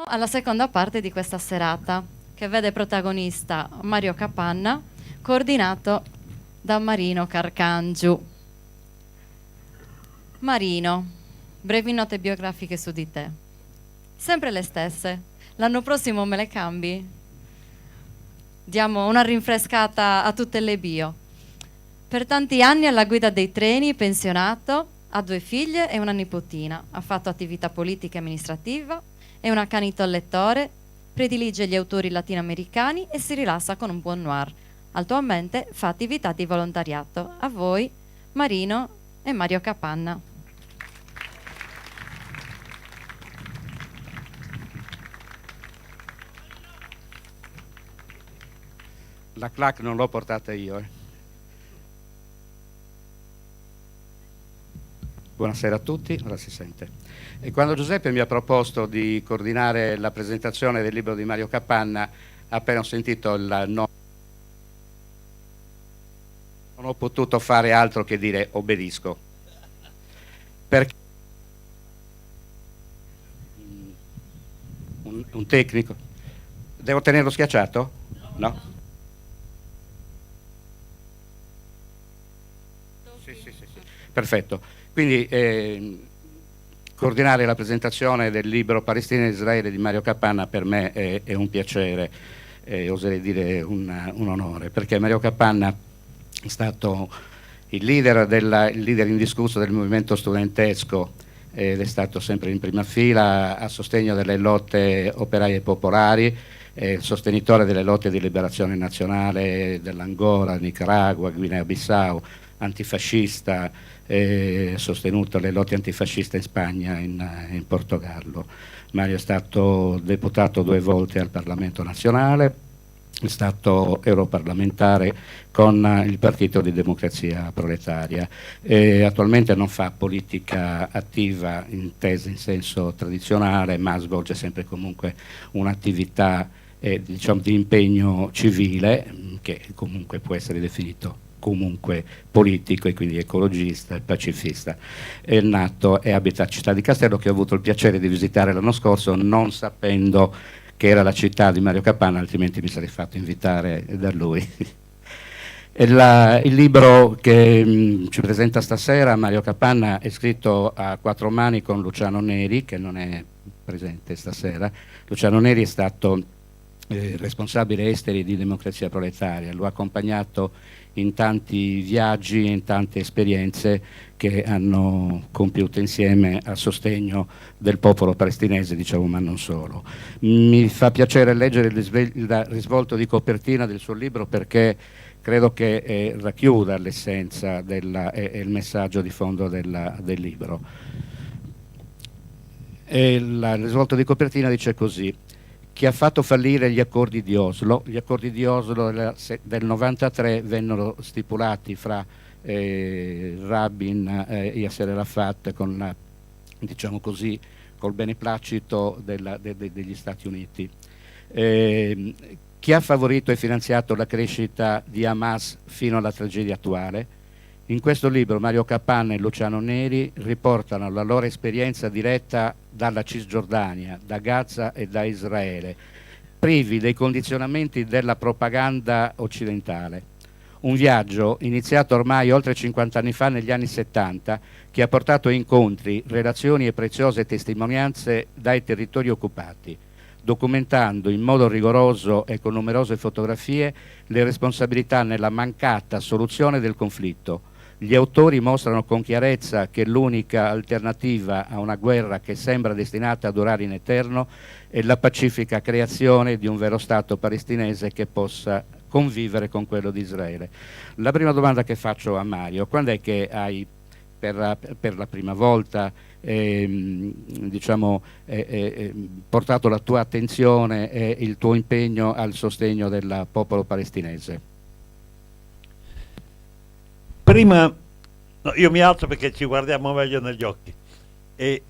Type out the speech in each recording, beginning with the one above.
Alla seconda parte di questa serata, che vede protagonista Mario Capanna, coordinato da Marino Carcangiu. Marino, brevi note biografiche su di te. Sempre le stesse. L'anno prossimo me le cambi? Diamo una rinfrescata a tutte le bio. Per tanti anni alla guida dei treni, pensionato, ha 2 figlie e una nipotina. Ha fatto attività politica e amministrativa, è un accanito lettore, predilige gli autori latinoamericani e si rilassa con un buon noir. Attualmente fa attività di volontariato. A voi, Marino e Mario Capanna. La clac non l'ho portata io. Buonasera a tutti, ora si sente. E quando Giuseppe mi ha proposto di coordinare la presentazione del libro di Mario Capanna, appena ho sentito il nome, non ho potuto fare altro che dire obbedisco. Perché un tecnico? Devo tenerlo schiacciato? No? Sì. Perfetto. Quindi coordinare la presentazione del libro Palestina e Israele di Mario Capanna per me è un piacere, oserei dire un onore, perché Mario Capanna è stato il leader indiscusso del movimento studentesco ed è stato sempre in prima fila a sostegno delle lotte operaie popolari, sostenitore delle lotte di liberazione nazionale dell'Angola, Nicaragua, Guinea-Bissau, antifascista, sostenuto le lotte antifasciste in Spagna e in Portogallo. Mario è stato deputato 2 volte al Parlamento nazionale, è stato europarlamentare con il Partito di Democrazia Proletaria. Attualmente non fa politica attiva intesa in senso tradizionale, ma svolge sempre comunque un'attività diciamo, di impegno civile, che comunque può essere definito comunque politico e quindi ecologista e pacifista. È nato e abita a Città di Castello, che ho avuto il piacere di visitare l'anno scorso, non sapendo che era la città di Mario Capanna, altrimenti mi sarei fatto invitare da lui. Il libro che ci presenta stasera Mario Capanna è scritto a 4 mani con Luciano Neri, che non è presente stasera. Luciano Neri è stato responsabile esteri di Democrazia Proletaria, lo ha accompagnato in tanti viaggi, in tante esperienze che hanno compiuto insieme a sostegno del popolo palestinese, diciamo, ma non solo. Mi fa piacere leggere il risvolto di copertina del suo libro, perché credo che racchiuda l'essenza e il messaggio di fondo del libro. Il risvolto di copertina dice così: chi ha fatto fallire gli accordi di Oslo. Gli accordi di Oslo del 93 vennero stipulati fra Rabin e Yasser Arafat con, diciamo così, col beneplacito degli Stati Uniti. Chi ha favorito e finanziato la crescita di Hamas fino alla tragedia attuale? In questo libro Mario Capanna e Luciano Neri riportano la loro esperienza diretta dalla Cisgiordania, da Gaza e da Israele, privi dei condizionamenti della propaganda occidentale. Un viaggio iniziato ormai oltre 50 anni fa, negli anni 70, che ha portato incontri, relazioni e preziose testimonianze dai territori occupati, documentando in modo rigoroso e con numerose fotografie le responsabilità nella mancata soluzione del conflitto. Gli autori mostrano con chiarezza che l'unica alternativa a una guerra che sembra destinata a durare in eterno è la pacifica creazione di un vero Stato palestinese che possa convivere con quello di Israele. La prima domanda che faccio a Mario: quando è che hai per la prima volta portato la tua attenzione e il tuo impegno al sostegno del popolo palestinese? Prima, no, io mi alzo perché ci guardiamo meglio negli occhi. E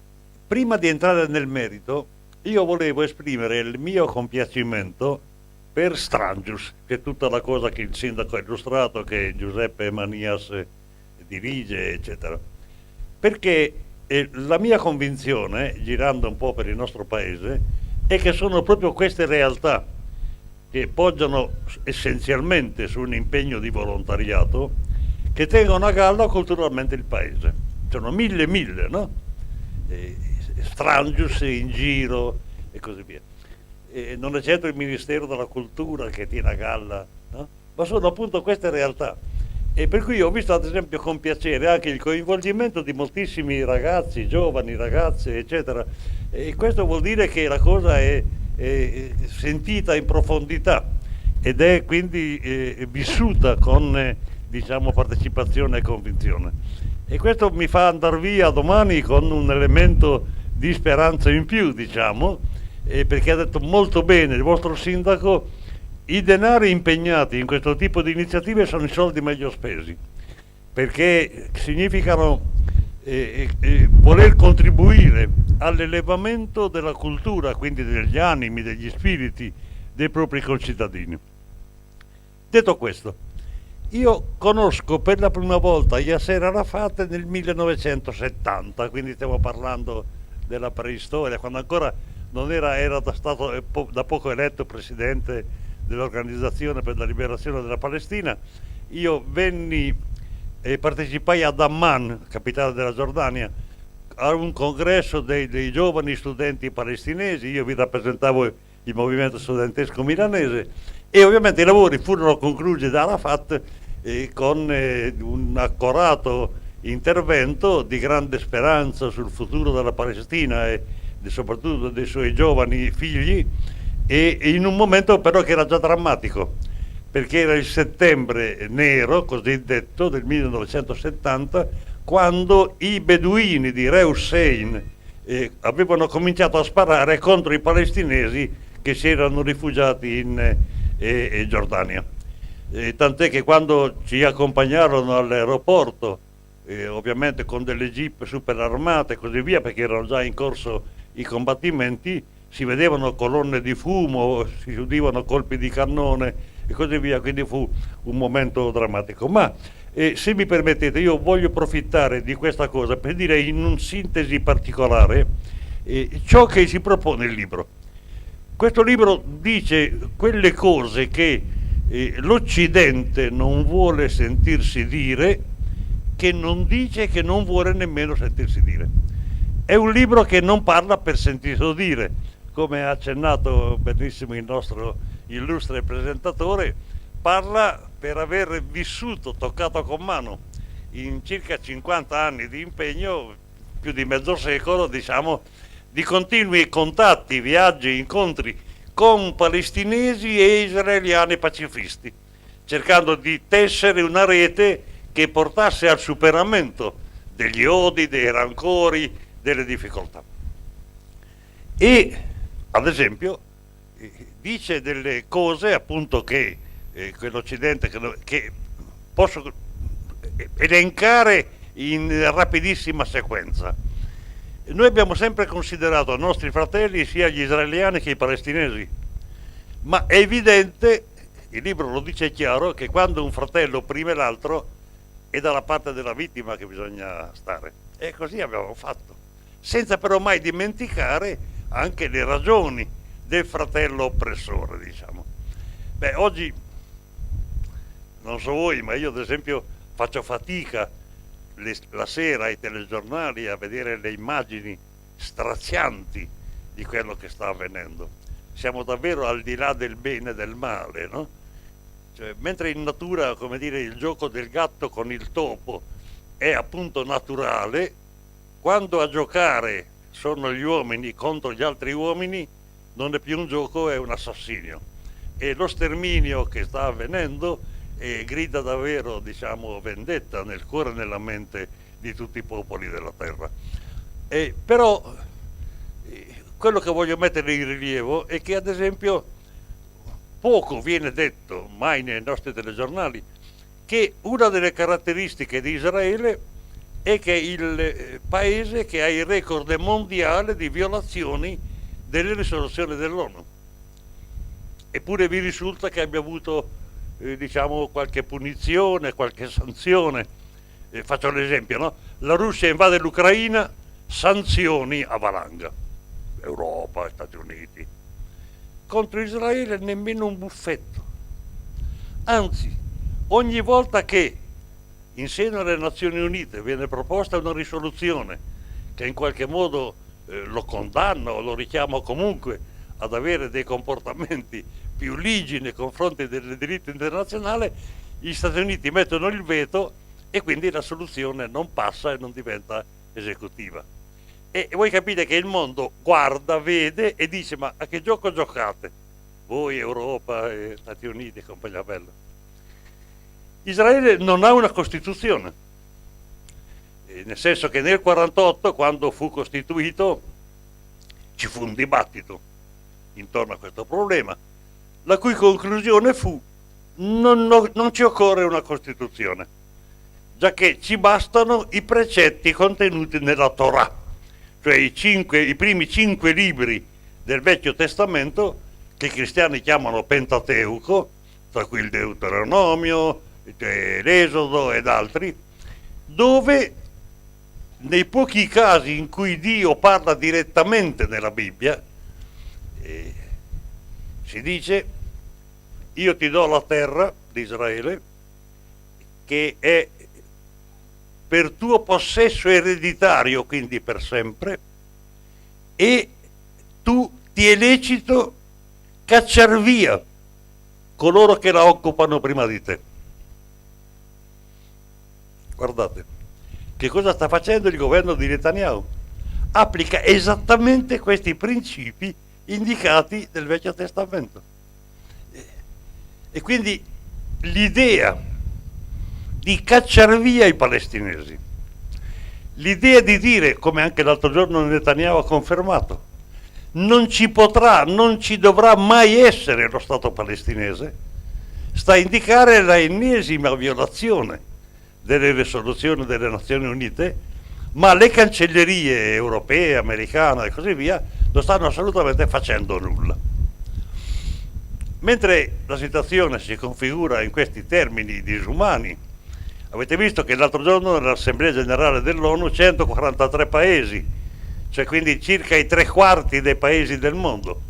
prima di entrare nel merito, io volevo esprimere il mio compiacimento per Strangius, che è tutta la cosa che il sindaco ha illustrato, che Giuseppe Manias dirige, eccetera. Perché la mia convinzione, girando un po' per il nostro paese, è che sono proprio queste realtà che poggiano essenzialmente su un impegno di volontariato che tengono a galla culturalmente il paese. Sono mille, no? Strangius in giro e così via. Non è certo il Ministero della Cultura che tiene a galla, no? Ma sono appunto queste realtà. E per cui ho visto ad esempio con piacere anche il coinvolgimento di moltissimi ragazzi, giovani, ragazze, eccetera. E questo vuol dire che la cosa è sentita in profondità ed è quindi vissuta con diciamo partecipazione e convinzione. E questo mi fa andare via domani con un elemento di speranza in più, diciamo, perché ha detto molto bene il vostro sindaco: i denari impegnati in questo tipo di iniziative sono i soldi meglio spesi, perché significano voler contribuire all'elevamento della cultura, quindi degli animi, degli spiriti dei propri concittadini. Detto questo, io conosco per la prima volta Yasser Arafat nel 1970, quindi stiamo parlando della preistoria, quando ancora non era stato da poco eletto presidente dell'Organizzazione per la Liberazione della Palestina. Io venni e partecipai ad Amman, capitale della Giordania, a un congresso dei giovani studenti palestinesi. Io vi rappresentavo il movimento studentesco milanese e ovviamente i lavori furono conclusi da Arafat con un accorato intervento di grande speranza sul futuro della Palestina e soprattutto dei suoi giovani figli, e in un momento però che era già drammatico, perché era il settembre nero, cosiddetto, del 1970, quando i beduini di Re Hussein avevano cominciato a sparare contro i palestinesi che si erano rifugiati in Giordania. Tant'è che quando ci accompagnarono all'aeroporto, ovviamente con delle jeep super armate e così via, perché erano già in corso i combattimenti, si vedevano colonne di fumo, si udivano colpi di cannone e così via, quindi fu un momento drammatico. Ma se mi permettete, io voglio approfittare di questa cosa per dire in un sintesi particolare ciò che si propone il libro. Questo libro dice quelle cose che l'Occidente non vuole sentirsi dire, che non dice e che non vuole nemmeno sentirsi dire. È un libro che non parla per sentirlo dire, come ha accennato benissimo il nostro illustre presentatore, parla per aver vissuto, toccato con mano, in circa 50 anni di impegno, più di mezzo secolo, diciamo, di continui contatti, viaggi, incontri con palestinesi e israeliani pacifisti, cercando di tessere una rete che portasse al superamento degli odi, dei rancori, delle difficoltà. E ad esempio dice delle cose appunto che quell'Occidente che posso elencare in rapidissima sequenza. Noi abbiamo sempre considerato i nostri fratelli sia gli israeliani che i palestinesi, ma è evidente, il libro lo dice chiaro, che quando un fratello opprime l'altro è dalla parte della vittima che bisogna stare, e così abbiamo fatto, senza però mai dimenticare anche le ragioni del fratello oppressore, diciamo. Beh, oggi, non so voi, ma io ad esempio faccio fatica la sera ai telegiornali a vedere le immagini strazianti di quello che sta avvenendo. Siamo davvero al di là del bene e del male, no? Cioè, mentre in natura, come dire, il gioco del gatto con il topo è appunto naturale, quando a giocare sono gli uomini contro gli altri uomini non è più un gioco, è un assassinio. E lo sterminio che sta avvenendo grida davvero, diciamo, vendetta nel cuore e nella mente di tutti i popoli della terra. Però quello che voglio mettere in rilievo è che ad esempio poco viene detto, mai nei nostri telegiornali, che una delle caratteristiche di Israele è che è il paese che ha il record mondiale di violazioni delle risoluzioni dell'ONU. Eppure vi risulta che abbia avuto diciamo qualche punizione, qualche sanzione. Faccio l'esempio, no? La Russia invade l'Ucraina, sanzioni a valanga. Europa, Stati Uniti. Contro Israele nemmeno un buffetto. Anzi, ogni volta che in seno alle Nazioni Unite viene proposta una risoluzione che in qualche modo lo condanna o lo richiama comunque ad avere dei comportamenti più ligi nei confronti del diritto internazionale, gli Stati Uniti mettono il veto e quindi la soluzione non passa e non diventa esecutiva. E voi capite che il mondo guarda, vede e dice: ma a che gioco giocate? Voi, Europa, e Stati Uniti e compagnia bella. Israele non ha una Costituzione, nel senso che nel 1948, quando fu costituito, ci fu un dibattito intorno a questo problema, la cui conclusione fu: non ci occorre una Costituzione, giacché ci bastano i precetti contenuti nella Torah, cioè i primi 5 libri del Vecchio Testamento, che i cristiani chiamano Pentateuco, tra cui il Deuteronomio, l'Esodo ed altri, dove nei pochi casi in cui Dio parla direttamente nella Bibbia, si dice: io ti do la terra di Israele, che è per tuo possesso ereditario, quindi per sempre, e tu ti è lecito cacciar via coloro che la occupano prima di te. Guardate, che cosa sta facendo il governo di Netanyahu? Applica esattamente questi principi indicati nel Vecchio Testamento. E quindi l'idea di cacciar via i palestinesi, l'idea di dire, come anche l'altro giorno Netanyahu ha confermato, non ci potrà, non ci dovrà mai essere lo Stato palestinese, sta a indicare la ennesima violazione delle risoluzioni delle Nazioni Unite, ma le cancellerie europee, americane e così via non stanno assolutamente facendo nulla. Mentre la situazione si configura in questi termini disumani, avete visto che l'altro giorno nell'Assemblea Generale dell'ONU 143 paesi, cioè quindi circa i 3/4 dei paesi del mondo,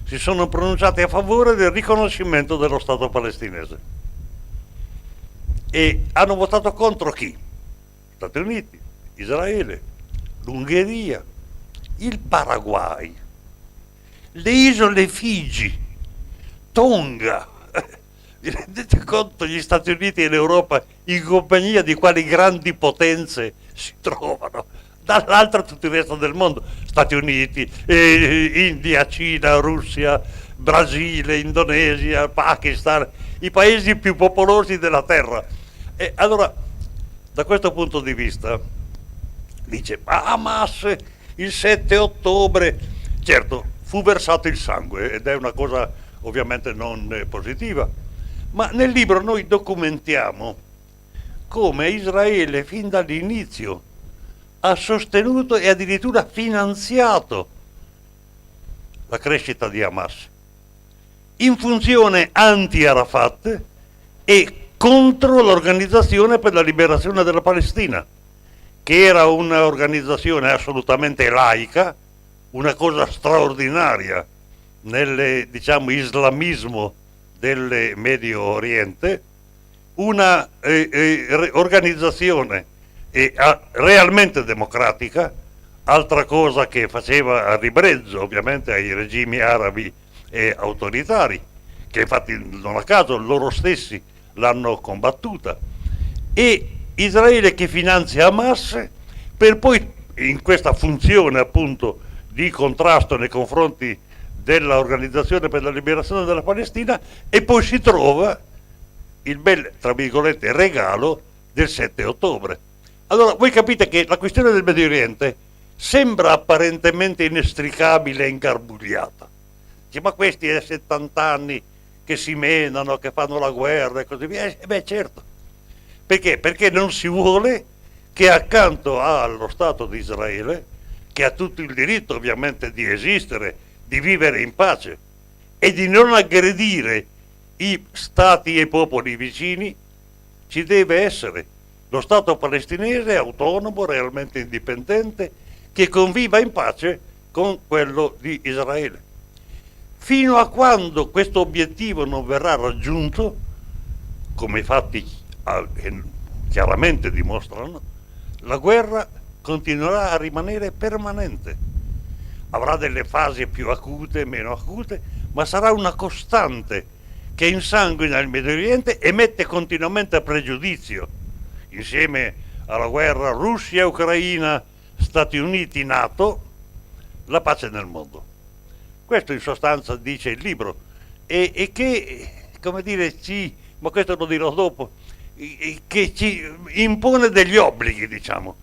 si sono pronunciati a favore del riconoscimento dello Stato palestinese. E hanno votato contro chi? Stati Uniti, Israele, l'Ungheria, il Paraguay, le isole Figi, Tonga. Vi rendete conto, gli Stati Uniti e l'Europa in compagnia di quali grandi potenze si trovano? Dall'altra tutto il resto del mondo, Stati Uniti, India, Cina, Russia, Brasile, Indonesia, Pakistan, i paesi più popolosi della terra. E allora, da questo punto di vista, dice: ma Hamas il 7 ottobre, certo, fu versato il sangue ed è una cosa ovviamente non positiva, ma nel libro noi documentiamo come Israele fin dall'inizio ha sostenuto e addirittura finanziato la crescita di Hamas in funzione anti-Arafat e contro l'Organizzazione per la Liberazione della Palestina, che era un'organizzazione assolutamente laica, una cosa straordinaria nel, diciamo, islamismo del Medio Oriente, una organizzazione realmente democratica, altra cosa che faceva a ribrezzo ovviamente ai regimi arabi e autoritari, che infatti non a caso loro stessi l'hanno combattuta, e Israele che finanzia Hamas per poi, in questa funzione appunto di contrasto nei confronti dell'Organizzazione per la Liberazione della Palestina, e poi si trova il bel, tra virgolette, regalo del 7 ottobre. Allora voi capite che la questione del Medio Oriente sembra apparentemente inestricabile e ingarbugliata. Ma questi è 70 anni che si menano, che fanno la guerra e così via. Beh, certo. Perché? Perché non si vuole che accanto allo Stato di Israele, che ha tutto il diritto ovviamente di esistere, di vivere in pace e di non aggredire i stati e i popoli vicini, ci deve essere lo Stato palestinese autonomo, realmente indipendente, che conviva in pace con quello di Israele. Fino a quando questo obiettivo non verrà raggiunto, come i fatti chiaramente dimostrano, la guerra continuerà a rimanere permanente. Avrà delle fasi più acute, meno acute, ma sarà una costante che insanguina il Medio Oriente e mette continuamente a pregiudizio, insieme alla guerra Russia-Ucraina, Stati Uniti-NATO, la pace nel mondo. Questo in sostanza dice il libro e che, come dire, ma questo lo dirò dopo, che ci impone degli obblighi, diciamo.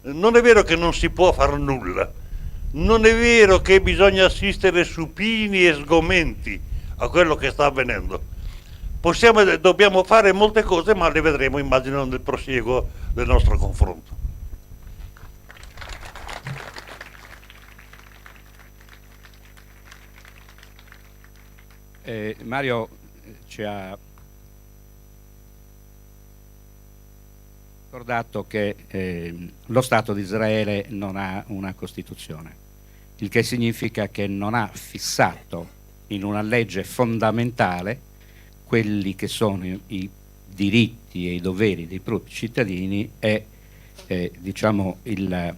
Non è vero che non si può far nulla, non è vero che bisogna assistere supini e sgomenti a quello che sta avvenendo. Possiamo e dobbiamo fare molte cose, ma le vedremo, immagino, nel prosieguo del nostro confronto. Mario ci ha ricordato che lo Stato di Israele non ha una Costituzione, il che significa che non ha fissato in una legge fondamentale quelli che sono i diritti e i doveri dei propri cittadini e diciamo il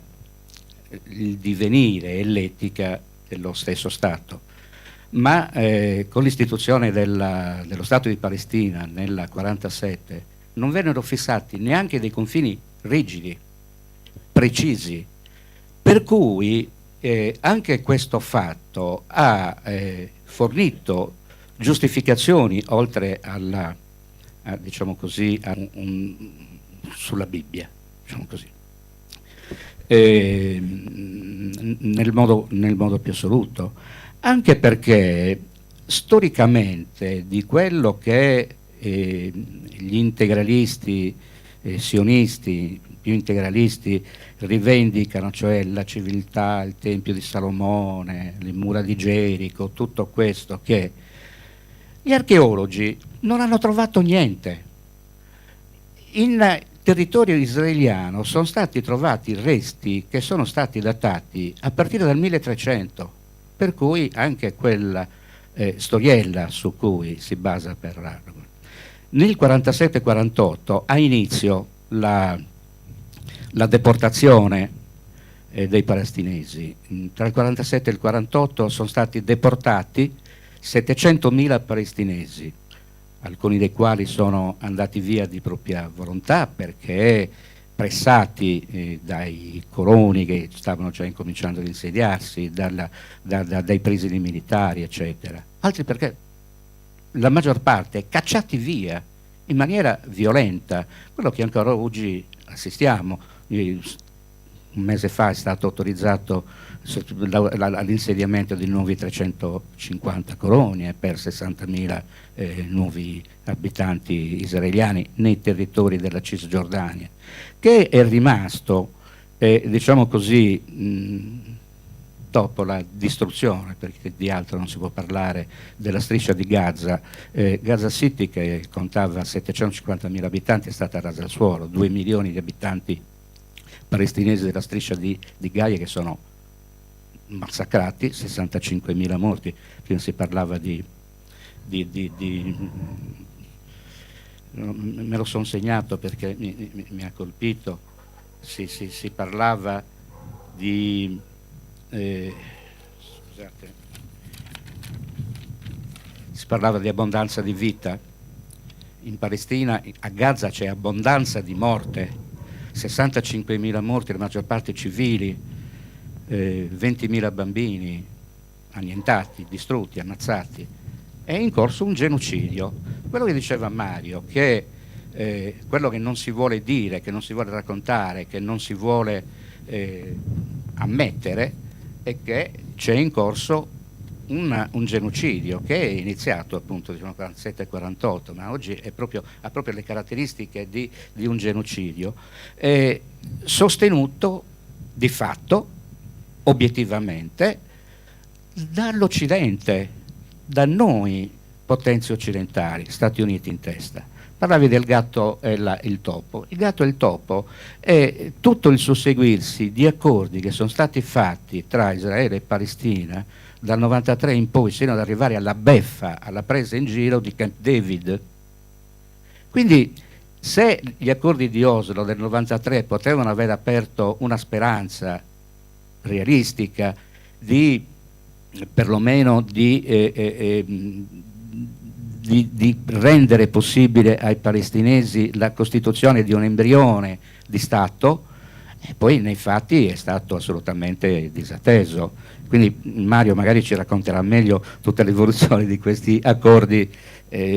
divenire e l'etica dello stesso Stato. Ma con l'istituzione dello Stato di Palestina nel 1947 non vennero fissati neanche dei confini rigidi, precisi, per cui anche questo fatto ha fornito giustificazioni oltre diciamo così, sulla Bibbia, diciamo così, nel modo più assoluto. Anche perché storicamente di quello che gli integralisti sionisti, più integralisti, rivendicano, cioè la civiltà, il Tempio di Salomone, le mura di Gerico, tutto questo, che gli archeologi non hanno trovato niente. In territorio israeliano sono stati trovati resti che sono stati datati a partire dal 1300. Per cui anche quella storiella su cui si basa nel 47-48 ha inizio la deportazione dei palestinesi. Tra il 47 e il 48 sono stati deportati 700.000 palestinesi, alcuni dei quali sono andati via di propria volontà perché pressati dai coloni che stavano già incominciando ad insediarsi, dai presidi militari, eccetera. Altri perché la maggior parte cacciati via in maniera violenta, quello che ancora oggi assistiamo. Un mese fa è stato autorizzato all'insediamento di nuovi 350 colonie per 60.000 nuovi abitanti israeliani nei territori della Cisgiordania, che è rimasto, diciamo così, dopo la distruzione, perché di altro non si può parlare, della striscia di Gaza. Gaza City, che contava 750.000 abitanti, è stata rasa al suolo, 2 milioni di abitanti palestinesi della striscia di Gaza che sono massacrati, 65.000 morti. Prima si parlava me lo sono segnato perché mi ha colpito, si parlava di scusate, si parlava di abbondanza di vita. In Palestina, a Gaza c'è abbondanza di morte, 65.000 morti, la maggior parte civili, 20.000 bambini annientati, distrutti, ammazzati. È in corso un genocidio. Quello che diceva Mario, che quello che non si vuole dire, che non si vuole raccontare, che non si vuole ammettere, è che c'è in corso un genocidio che è iniziato appunto 47 e 48, ma oggi ha proprio le caratteristiche di un genocidio, sostenuto di fatto, obiettivamente, dall'Occidente, da noi potenze occidentali, Stati Uniti in testa. Parlavi del gatto e il topo. Il gatto e il topo è tutto il susseguirsi di accordi che sono stati fatti tra Israele e Palestina dal 93 in poi, sino ad arrivare alla beffa, alla presa in giro di Camp David. Quindi, se gli accordi di Oslo del 93 potevano aver aperto una speranza realistica di perlomeno di rendere possibile ai palestinesi la costituzione di un embrione di Stato, e poi nei fatti è stato assolutamente disatteso. Quindi Mario magari ci racconterà meglio tutta l'evoluzione di questi accordi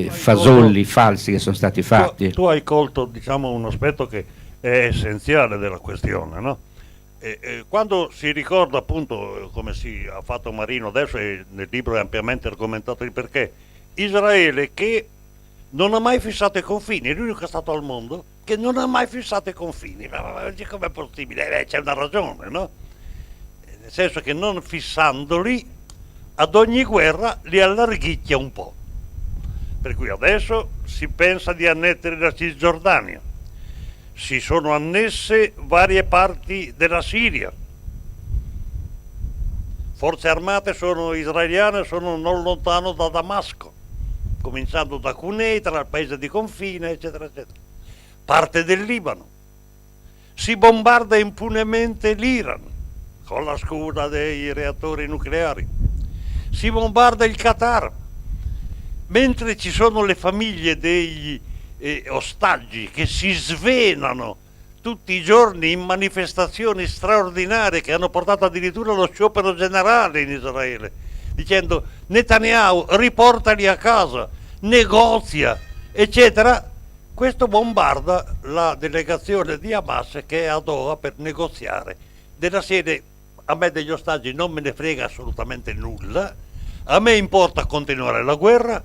fasolli, falsi che sono stati fatti. Tu hai colto, diciamo, un aspetto che è essenziale della questione, no? Quando si ricorda appunto, come si ha fatto Marino adesso e nel libro è ampiamente argomentato il perché, Israele che non ha mai fissato i confini, è l'unico Stato al mondo che non ha mai fissato i confini. Ma com'è possibile? C'è una ragione, no? Nel senso che non fissandoli, ad ogni guerra li allarghicchia un po'. Per cui adesso si pensa di annettere la Cisgiordania, si sono annesse varie parti della Siria, forze armate sono israeliane, sono non lontano da Damasco, cominciando da Cuneitra, il paese di confine, eccetera, eccetera. Parte del Libano, si bombarda impunemente l'Iran, con la scusa dei reattori nucleari, si bombarda il Qatar, mentre ci sono le famiglie degli ostaggi che si svenano tutti i giorni in manifestazioni straordinarie che hanno portato addirittura allo sciopero generale in Israele, dicendo Netanyahu riportali a casa, negozia, eccetera. Questo bombarda la delegazione di Hamas che è a Doha per negoziare. Della serie, a me degli ostaggi non me ne frega assolutamente nulla, a me importa continuare la guerra,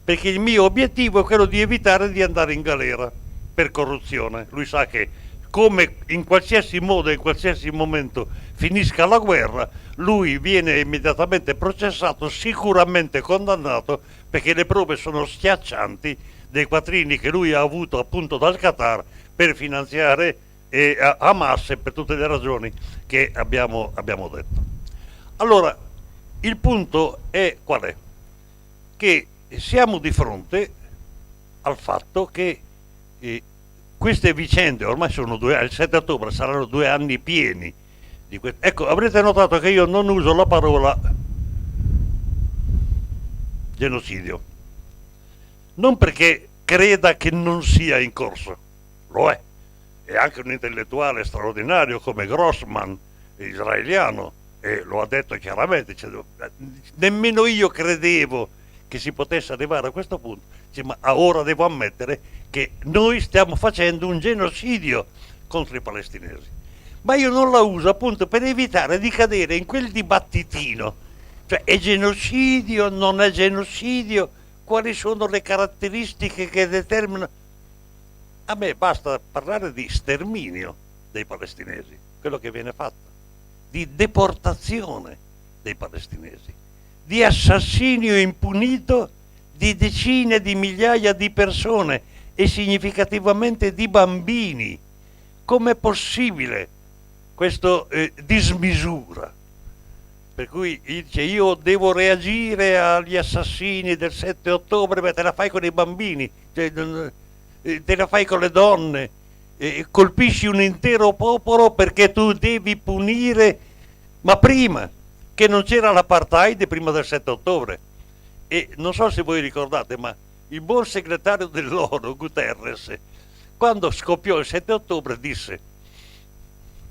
perché il mio obiettivo è quello di evitare di andare in galera per corruzione. Lui sa che come in qualsiasi modo, in qualsiasi momento finisca la guerra, lui viene immediatamente processato, sicuramente condannato, perché le prove sono schiaccianti dei quattrini che lui ha avuto appunto dal Qatar per finanziare Hamas per tutte le ragioni che abbiamo detto. Allora, il punto è qual è? Che siamo di fronte al fatto che queste vicende ormai sono il 7 ottobre saranno 2 anni pieni di ecco, avrete notato che io non uso la parola genocidio, non perché creda che non sia in corso, lo è anche un intellettuale straordinario come Grossman, israeliano, e lo ha detto chiaramente, cioè, nemmeno io credevo che si potesse arrivare a questo punto, ma ora devo ammettere che noi stiamo facendo un genocidio contro i palestinesi. Ma io non la uso appunto per evitare di cadere in quel dibattitino, cioè è genocidio, non è genocidio, quali sono le caratteristiche che determinano. A me basta parlare di sterminio dei palestinesi, quello che viene fatto, di deportazione dei palestinesi, di assassinio impunito di decine di migliaia di persone e significativamente di bambini. Com'è possibile questa dismisura? Per cui dice io devo reagire agli assassini del 7 ottobre, ma te la fai con i bambini, cioè, te la fai con le donne, colpisci un intero popolo perché tu devi punire, ma prima che non c'era l'apartheid prima del 7 ottobre. E non so se voi ricordate, ma il buon segretario dell'ONU, Guterres, quando scoppiò il 7 ottobre disse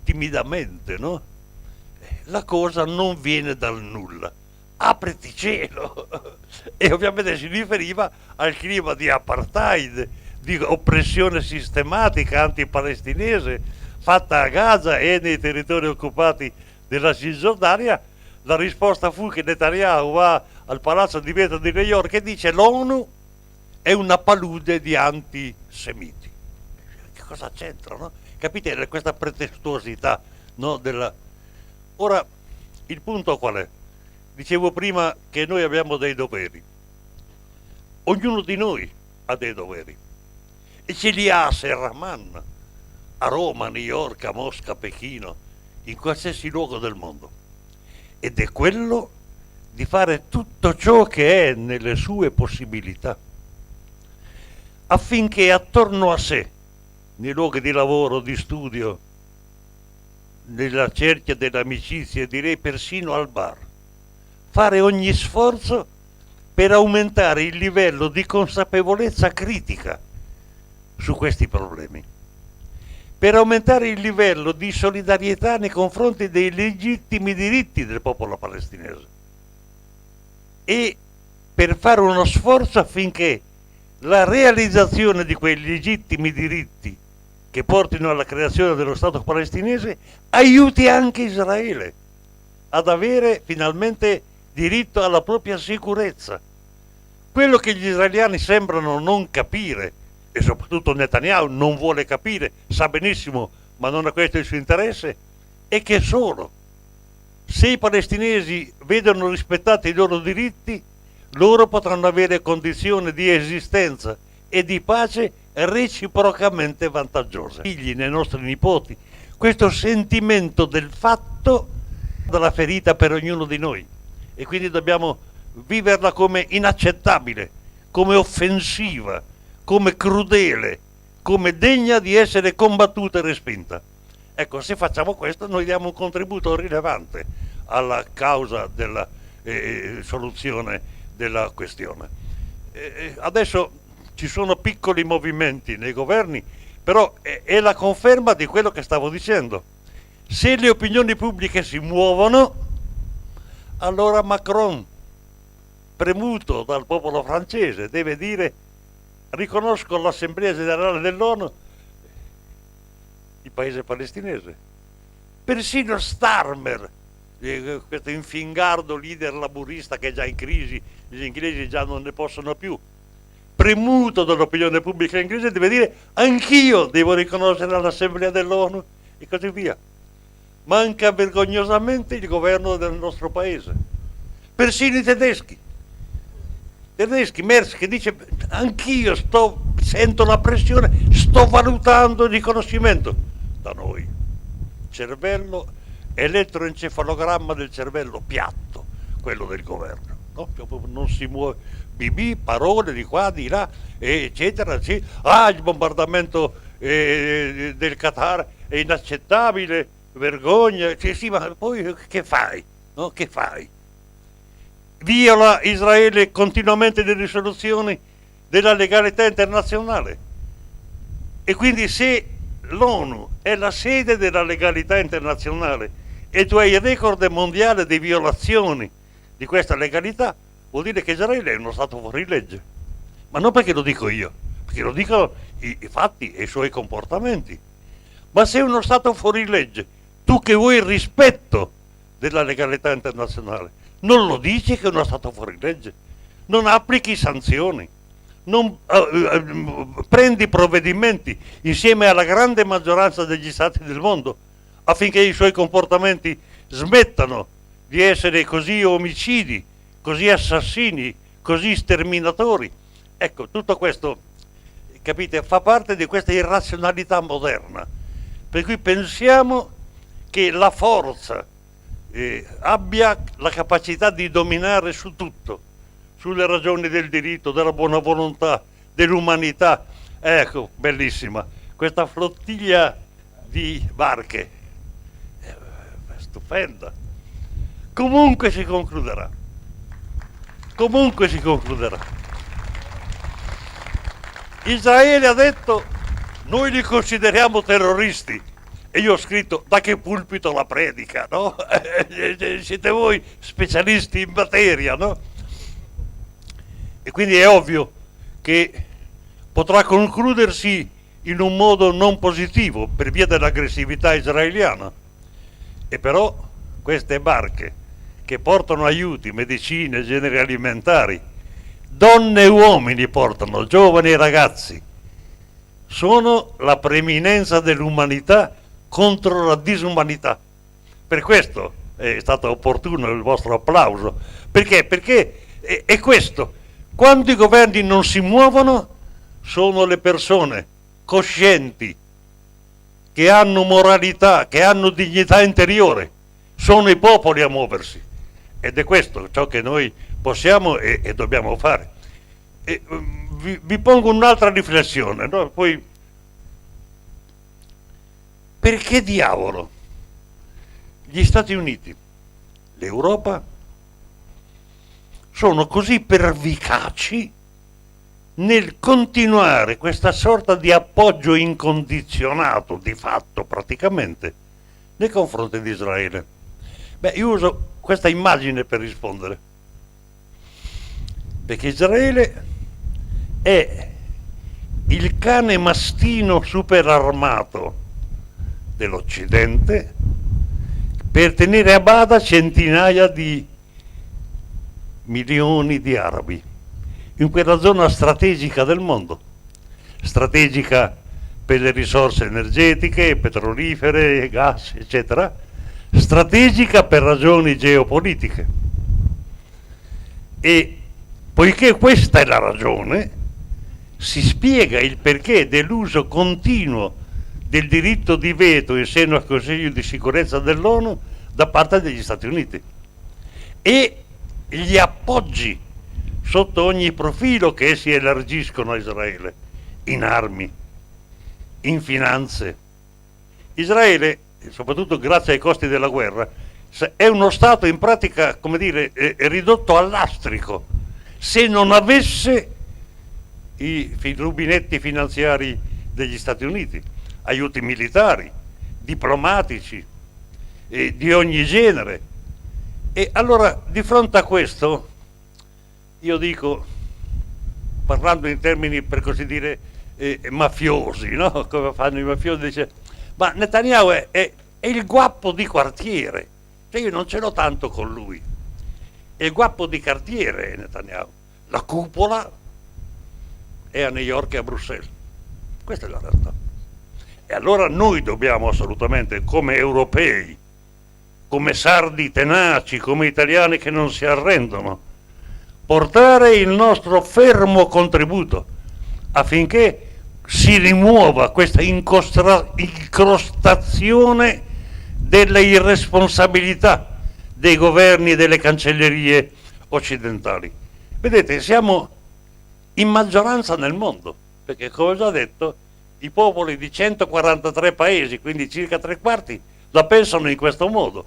timidamente, no? La cosa non viene dal nulla, apriti cielo. E ovviamente si riferiva al clima di apartheid, di oppressione sistematica antipalestinese fatta a Gaza e nei territori occupati della Cisgiordania. La risposta fu che Netanyahu va al palazzo di vetro di New York e dice l'ONU è una palude di antisemiti. Che cosa c'entra, no? Capite questa pretestuosità, no? Ora, il punto qual è? Dicevo prima che noi abbiamo dei doveri. Ognuno di noi ha dei doveri. e ce li ha a Serraman, a Roma, a New York, a Mosca, a Pechino, in qualsiasi luogo del mondo. Ed è quello di fare tutto ciò che è nelle sue possibilità, affinché attorno a sé, nei luoghi di lavoro, di studio, nella cerchia dell'amicizia, direi persino al bar, fare ogni sforzo per aumentare il livello di consapevolezza critica su questi problemi, per aumentare il livello di solidarietà nei confronti dei legittimi diritti del popolo palestinese e per fare uno sforzo affinché la realizzazione di quei legittimi diritti che portino alla creazione dello Stato palestinese aiuti anche Israele ad avere finalmente diritto alla propria sicurezza. Quello che gli israeliani sembrano non capire, e soprattutto Netanyahu non vuole capire, sa benissimo, ma non è questo il suo interesse, è che solo se i palestinesi vedono rispettati i loro diritti, loro potranno avere condizioni di esistenza e di pace reciprocamente vantaggiose. Figli, nei nostri nipoti, questo sentimento del fatto della ferita per ognuno di noi, e quindi dobbiamo viverla come inaccettabile, come offensiva, come crudele, come degna di essere combattuta e respinta. Ecco, se facciamo questo noi diamo un contributo rilevante alla causa della soluzione della questione. Adesso ci sono piccoli movimenti nei governi, però è la conferma di quello che stavo dicendo. Se le opinioni pubbliche si muovono, allora Macron, premuto dal popolo francese, deve dire: riconosco l'Assemblea Generale dell'ONU, il paese palestinese. Persino Starmer, questo infingardo leader laburista che è già in crisi, gli inglesi già non ne possono più, premuto dall'opinione pubblica inglese, deve dire: anch'io devo riconoscere l'Assemblea dell'ONU, e così via. Manca vergognosamente il governo del nostro paese. Persino i tedeschi, Merz, che dice: anch'io sento la pressione, sto valutando il riconoscimento. Da noi cervello, elettroencefalogramma del cervello piatto, quello del governo, no? Non si muove, parole di qua, di là, eccetera, eccetera. Il bombardamento del Qatar è inaccettabile, vergogna. Sì, ma poi che fai? No? Che fai? Viola Israele continuamente le risoluzioni della legalità internazionale, e quindi se l'ONU è la sede della legalità internazionale e tu hai il record mondiale di violazioni di questa legalità, vuol dire che Israele è uno Stato fuori legge. Ma non perché lo dico io, perché lo dicono i fatti e i suoi comportamenti. Ma se è uno Stato fuori legge, tu che vuoi il rispetto della legalità internazionale, non lo dici che è uno Stato fuori legge, non applichi sanzioni, non prendi provvedimenti insieme alla grande maggioranza degli Stati del mondo affinché i suoi comportamenti smettano di essere così omicidi, così assassini, così sterminatori. Ecco, tutto questo, capite, fa parte di questa irrazionalità moderna, per cui pensiamo che la forza abbia la capacità di dominare su tutto, sulle ragioni del diritto, della buona volontà, dell'umanità. Ecco, bellissima questa flottiglia di barche, stupenda. Comunque si concluderà. Israele ha detto: noi li consideriamo terroristi. E io ho scritto: da che pulpito la predica, no? Siete voi specialisti in materia, no? E quindi è ovvio che potrà concludersi in un modo non positivo per via dell'aggressività israeliana. E però queste barche che portano aiuti, medicine, generi alimentari, donne e uomini portano, giovani e ragazzi, sono la preeminenza dell'umanità contro la disumanità. Per questo è stato opportuno il vostro applauso. Perché? Perché è questo: quando i governi non si muovono, sono le persone coscienti, che hanno moralità, che hanno dignità interiore. Sono i popoli a muoversi. Ed è questo ciò che noi possiamo e dobbiamo fare. Vi pongo un'altra riflessione, no? Poi, perché diavolo gli Stati Uniti, l'Europa, sono così pervicaci nel continuare questa sorta di appoggio incondizionato, di fatto praticamente, nei confronti di Israele? Beh, io uso questa immagine per rispondere, perché Israele è il cane mastino superarmato dell'Occidente per tenere a bada centinaia di milioni di arabi in quella zona strategica del mondo, strategica per le risorse energetiche, petrolifere, gas, eccetera, strategica per ragioni geopolitiche. E poiché questa è la ragione, si spiega il perché dell'uso continuo del diritto di veto in seno al Consiglio di sicurezza dell'ONU da parte degli Stati Uniti e gli appoggi sotto ogni profilo che essi elargiscono a Israele, in armi, in finanze. Israele, soprattutto grazie ai costi della guerra, è uno Stato in pratica, come dire, è ridotto al lastrico. Se non avesse i rubinetti finanziari degli Stati Uniti, aiuti militari, diplomatici, di ogni genere. E allora, di fronte a questo, io dico, parlando in termini per così dire mafiosi, no? Come fanno i mafiosi, dice, ma Netanyahu è il guappo di quartiere, cioè io non ce l'ho tanto con lui, è il guappo di quartiere Netanyahu, la cupola è a New York e a Bruxelles, questa è la realtà. E allora noi dobbiamo assolutamente, come europei, come sardi tenaci, come italiani che non si arrendono, portare il nostro fermo contributo affinché si rimuova questa incrostazione delle irresponsabilità dei governi e delle cancellerie occidentali. Vedete, siamo in maggioranza nel mondo, perché come ho già detto, i popoli di 143 paesi, quindi circa 3/4, la pensano in questo modo.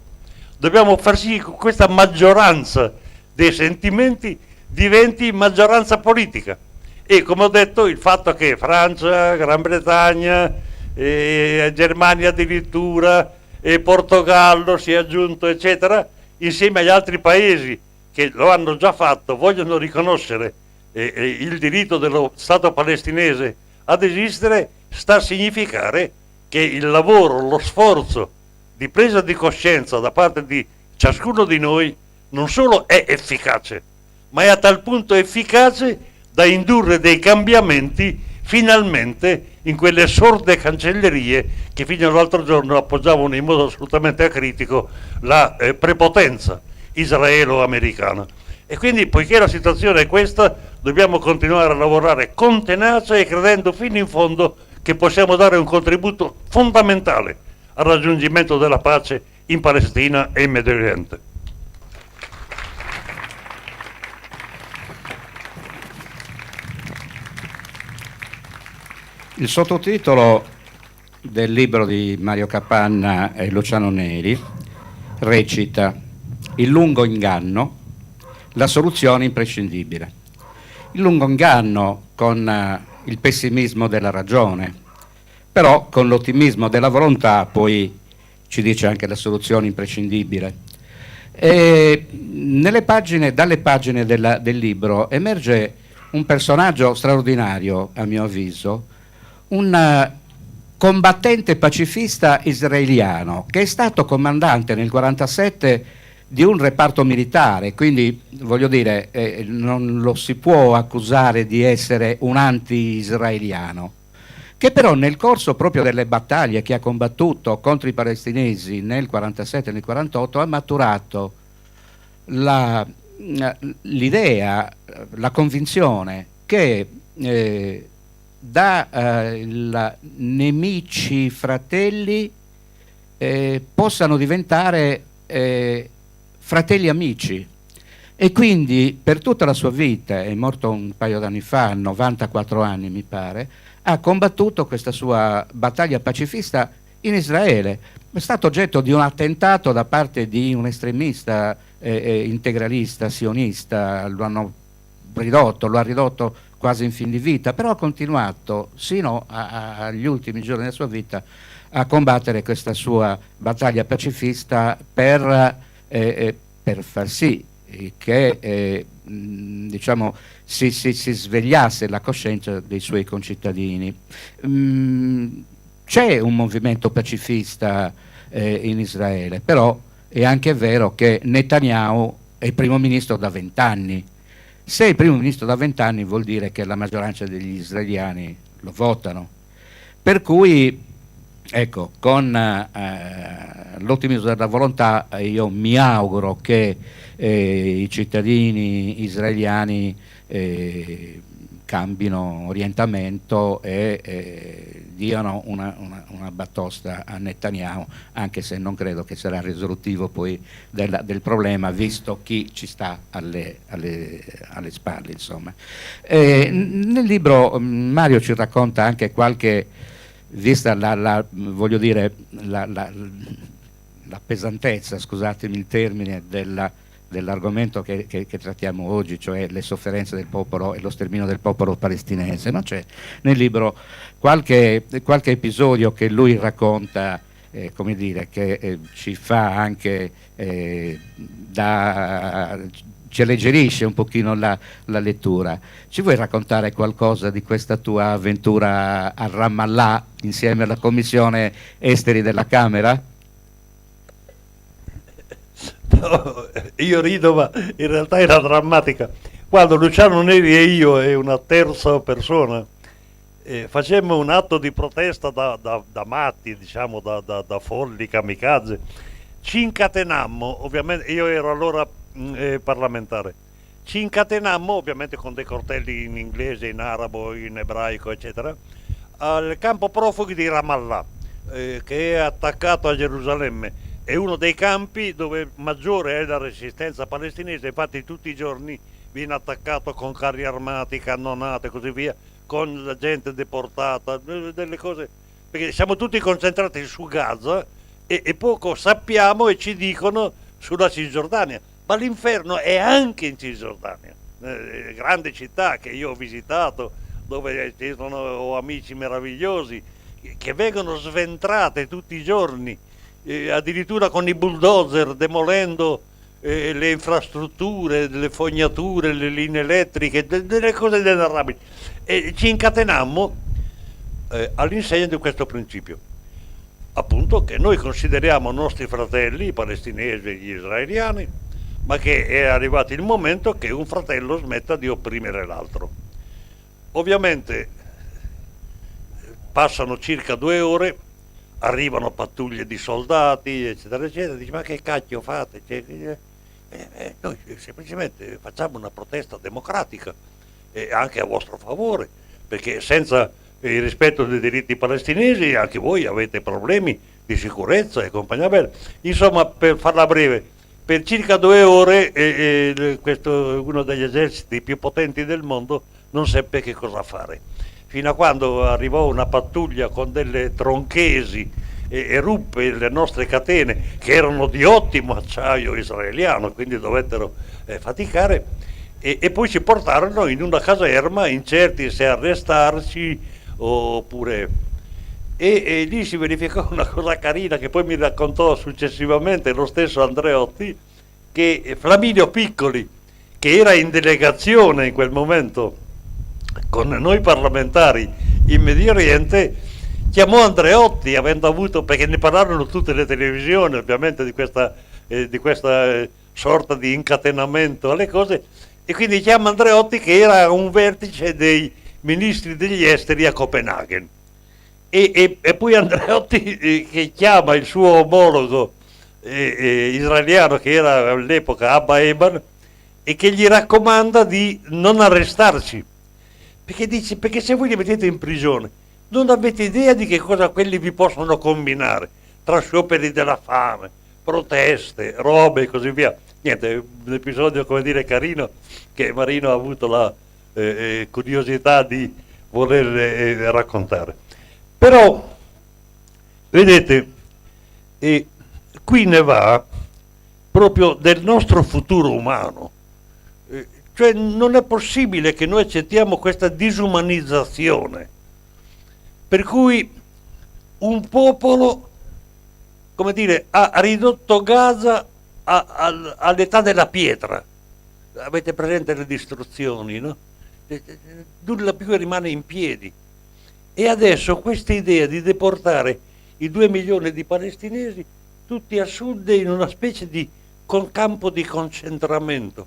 Dobbiamo far sì che questa maggioranza dei sentimenti diventi maggioranza politica. E come ho detto, il fatto che Francia, Gran Bretagna, Germania addirittura, Portogallo si è aggiunto, eccetera, insieme agli altri paesi che lo hanno già fatto, vogliono riconoscere il diritto dello Stato palestinese ad esistere, sta a significare che il lavoro, lo sforzo di presa di coscienza da parte di ciascuno di noi non solo è efficace, ma è a tal punto efficace da indurre dei cambiamenti finalmente in quelle sorde cancellerie che fino all'altro giorno appoggiavano in modo assolutamente acritico la prepotenza israelo-americana. E quindi, poiché la situazione è questa, dobbiamo continuare a lavorare con tenacia e credendo fino in fondo che possiamo dare un contributo fondamentale al raggiungimento della pace in Palestina e in Medio Oriente. Il sottotitolo del libro di Mario Capanna e Luciano Neri recita: Il lungo inganno, la soluzione imprescindibile. Il lungo inganno con il pessimismo della ragione, però con l'ottimismo della volontà poi ci dice anche la soluzione imprescindibile. E dalle pagine del libro emerge un personaggio straordinario, a mio avviso, un combattente pacifista israeliano che è stato comandante nel 1947 di un reparto militare, quindi voglio dire non lo si può accusare di essere un anti-israeliano, che però nel corso proprio delle battaglie che ha combattuto contro i palestinesi nel 1947 e nel 1948 ha maturato l'idea, la convinzione che nemici fratelli possano diventare fratelli amici. E quindi per tutta la sua vita, è morto un paio d'anni fa, 94 anni mi pare, ha combattuto questa sua battaglia pacifista in Israele. È stato oggetto di un attentato da parte di un estremista integralista, sionista, lo ha ridotto quasi in fin di vita, però ha continuato sino agli ultimi giorni della sua vita a combattere questa sua battaglia pacifista per far sì che diciamo si svegliasse la coscienza dei suoi concittadini. C'è un movimento pacifista in Israele, però è anche vero che Netanyahu è il primo ministro da 20 anni. Se è il primo ministro da 20 anni vuol dire che la maggioranza degli israeliani lo votano. Per cui, ecco, con l'ottimismo della volontà io mi auguro che i cittadini israeliani cambino orientamento e diano una batosta a Netanyahu, anche se non credo che sarà risolutivo poi del problema, visto chi ci sta alle spalle, insomma. Nel libro Mario ci racconta anche qualche, vista voglio dire, la pesantezza, scusatemi il termine, dell'argomento che trattiamo oggi, cioè le sofferenze del popolo e lo sterminio del popolo palestinese, ma c'è nel libro qualche episodio che lui racconta, come dire, che ci fa anche ci alleggerisce un pochino la lettura. Ci vuoi raccontare qualcosa di questa tua avventura a Ramallah insieme alla Commissione Esteri della Camera? No, io rido, ma in realtà era drammatica. Quando Luciano Neri e io e una terza persona facemmo un atto di protesta da matti, diciamo, da folli kamikaze, ci incatenammo, ovviamente, io ero allora parlamentare, ci incatenammo ovviamente con dei cartelli in inglese, in arabo, in ebraico, eccetera, al campo profughi di Ramallah, che è attaccato a Gerusalemme. È uno dei campi dove maggiore è la resistenza palestinese, infatti tutti i giorni viene attaccato con carri armati, cannonate e così via, con la gente deportata, delle cose, perché siamo tutti concentrati su Gaza e poco sappiamo e ci dicono sulla Cisgiordania, ma l'inferno è anche in Cisgiordania, grande città che io ho visitato, dove ho amici meravigliosi che vengono sventrate tutti i giorni, addirittura con i bulldozer demolendo le infrastrutture, le fognature, le linee elettriche, delle cose inenarrabili. E ci incatenammo all'insegna di questo principio, appunto, che noi consideriamo nostri fratelli, i palestinesi e gli israeliani, ma che è arrivato il momento che un fratello smetta di opprimere l'altro. Ovviamente passano circa 2 ore, arrivano pattuglie di soldati, eccetera, eccetera, dice: ma che cacchio fate? Noi semplicemente facciamo una protesta democratica, anche a vostro favore, perché senza il rispetto dei diritti palestinesi anche voi avete problemi di sicurezza e compagnia bella. Insomma, per farla breve, per circa 2 ore questo, uno degli eserciti più potenti del mondo, non seppe che cosa fare, fino a quando arrivò una pattuglia con delle tronchesi e ruppe le nostre catene, che erano di ottimo acciaio israeliano, quindi dovettero faticare, e poi ci portarono in una caserma, incerti se arrestarci oppure... E lì si verificò una cosa carina che poi mi raccontò successivamente lo stesso Andreotti, che Flaminio Piccoli, che era in delegazione in quel momento con noi parlamentari in Medio Oriente, chiamò Andreotti, avendo avuto, perché ne parlarono tutte le televisioni ovviamente di questa sorta di incatenamento alle cose, e quindi chiama Andreotti, che era un vertice dei ministri degli esteri a Copenaghen, e poi Andreotti che chiama il suo omologo israeliano, che era all'epoca Abba Eban, e che gli raccomanda di non arrestarci, Perché dice, perché se voi li mettete in prigione, non avete idea di che cosa quelli vi possono combinare, tra scioperi della fame, proteste, robe e così via. Niente, un episodio, come dire, carino, che Marino ha avuto la curiosità di voler raccontare. Però, vedete, qui ne va proprio del nostro futuro umano. Cioè non è possibile che noi accettiamo questa disumanizzazione, per cui un popolo, come dire, ha ridotto Gaza all'età della pietra. Avete presente le distruzioni, no? Nulla più rimane in piedi. E adesso questa idea di deportare i 2 milioni di palestinesi tutti a sud in una specie di campo di concentramento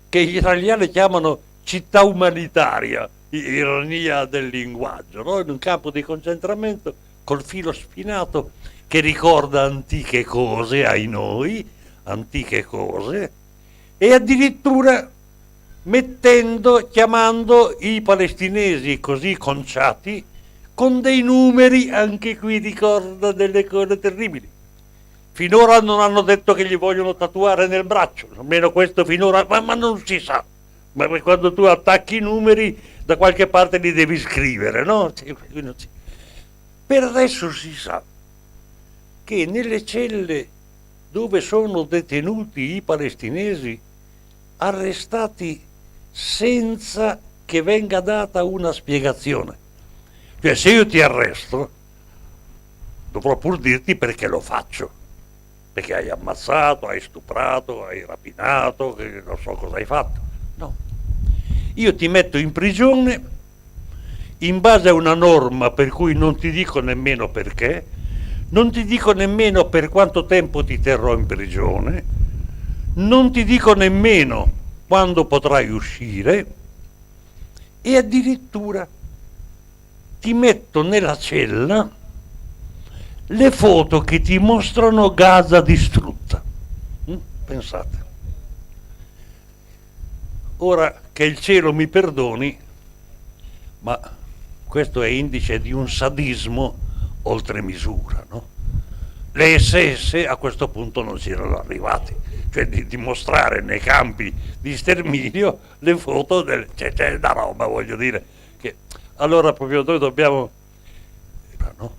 che gli israeliani chiamano città umanitaria, ironia del linguaggio, no? In un campo di concentramento col filo spinato che ricorda antiche cose ai noi, antiche cose, e addirittura chiamando i palestinesi così conciati con dei numeri, anche qui ricorda delle cose terribili. Finora non hanno detto che gli vogliono tatuare nel braccio, almeno questo finora, ma non si sa. Ma quando tu attacchi i numeri, da qualche parte li devi scrivere, no? Per adesso si sa che nelle celle dove sono detenuti i palestinesi, arrestati senza che venga data una spiegazione. Cioè, se io ti arresto, dovrò pur dirti perché lo faccio. Perché hai ammazzato, hai stuprato, hai rapinato, che non so cosa hai fatto. No. Io ti metto in prigione in base a una norma per cui non ti dico nemmeno perché, non ti dico nemmeno per quanto tempo ti terrò in prigione, non ti dico nemmeno quando potrai uscire e addirittura ti metto nella cella le foto che ti mostrano Gaza distrutta. Pensate. Ora, che il cielo mi perdoni, ma questo è indice di un sadismo oltre misura, no? Le SS a questo punto non si erano arrivati, cioè di mostrare nei campi di sterminio le foto c'è da roba, voglio dire, che allora proprio noi dobbiamo, no?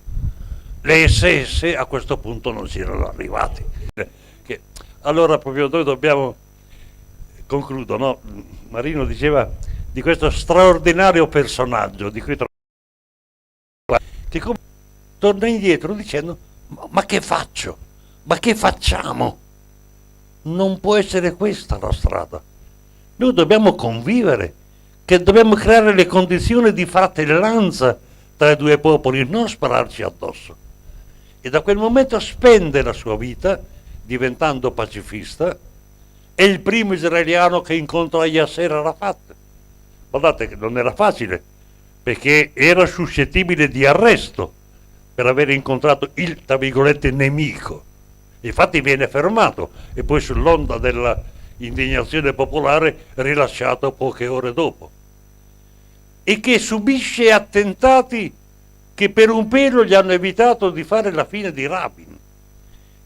Le SS a questo punto non si erano arrivati, che allora proprio noi dobbiamo, concludo, no? Marino diceva di questo straordinario personaggio di cui che come torna indietro dicendo ma che faccio? Ma che facciamo? Non può essere questa la strada. Noi dobbiamo convivere, che dobbiamo creare le condizioni di fratellanza tra i due popoli, non spararci addosso. E da quel momento spende la sua vita diventando pacifista. È il primo israeliano che incontra Yasser Arafat. Guardate che non era facile, perché era suscettibile di arresto per aver incontrato il, tra virgolette, nemico. Infatti viene fermato e poi sull'onda della indignazione popolare rilasciato poche ore dopo. E che subisce attentati che per un pelo gli hanno evitato di fare la fine di Rabin.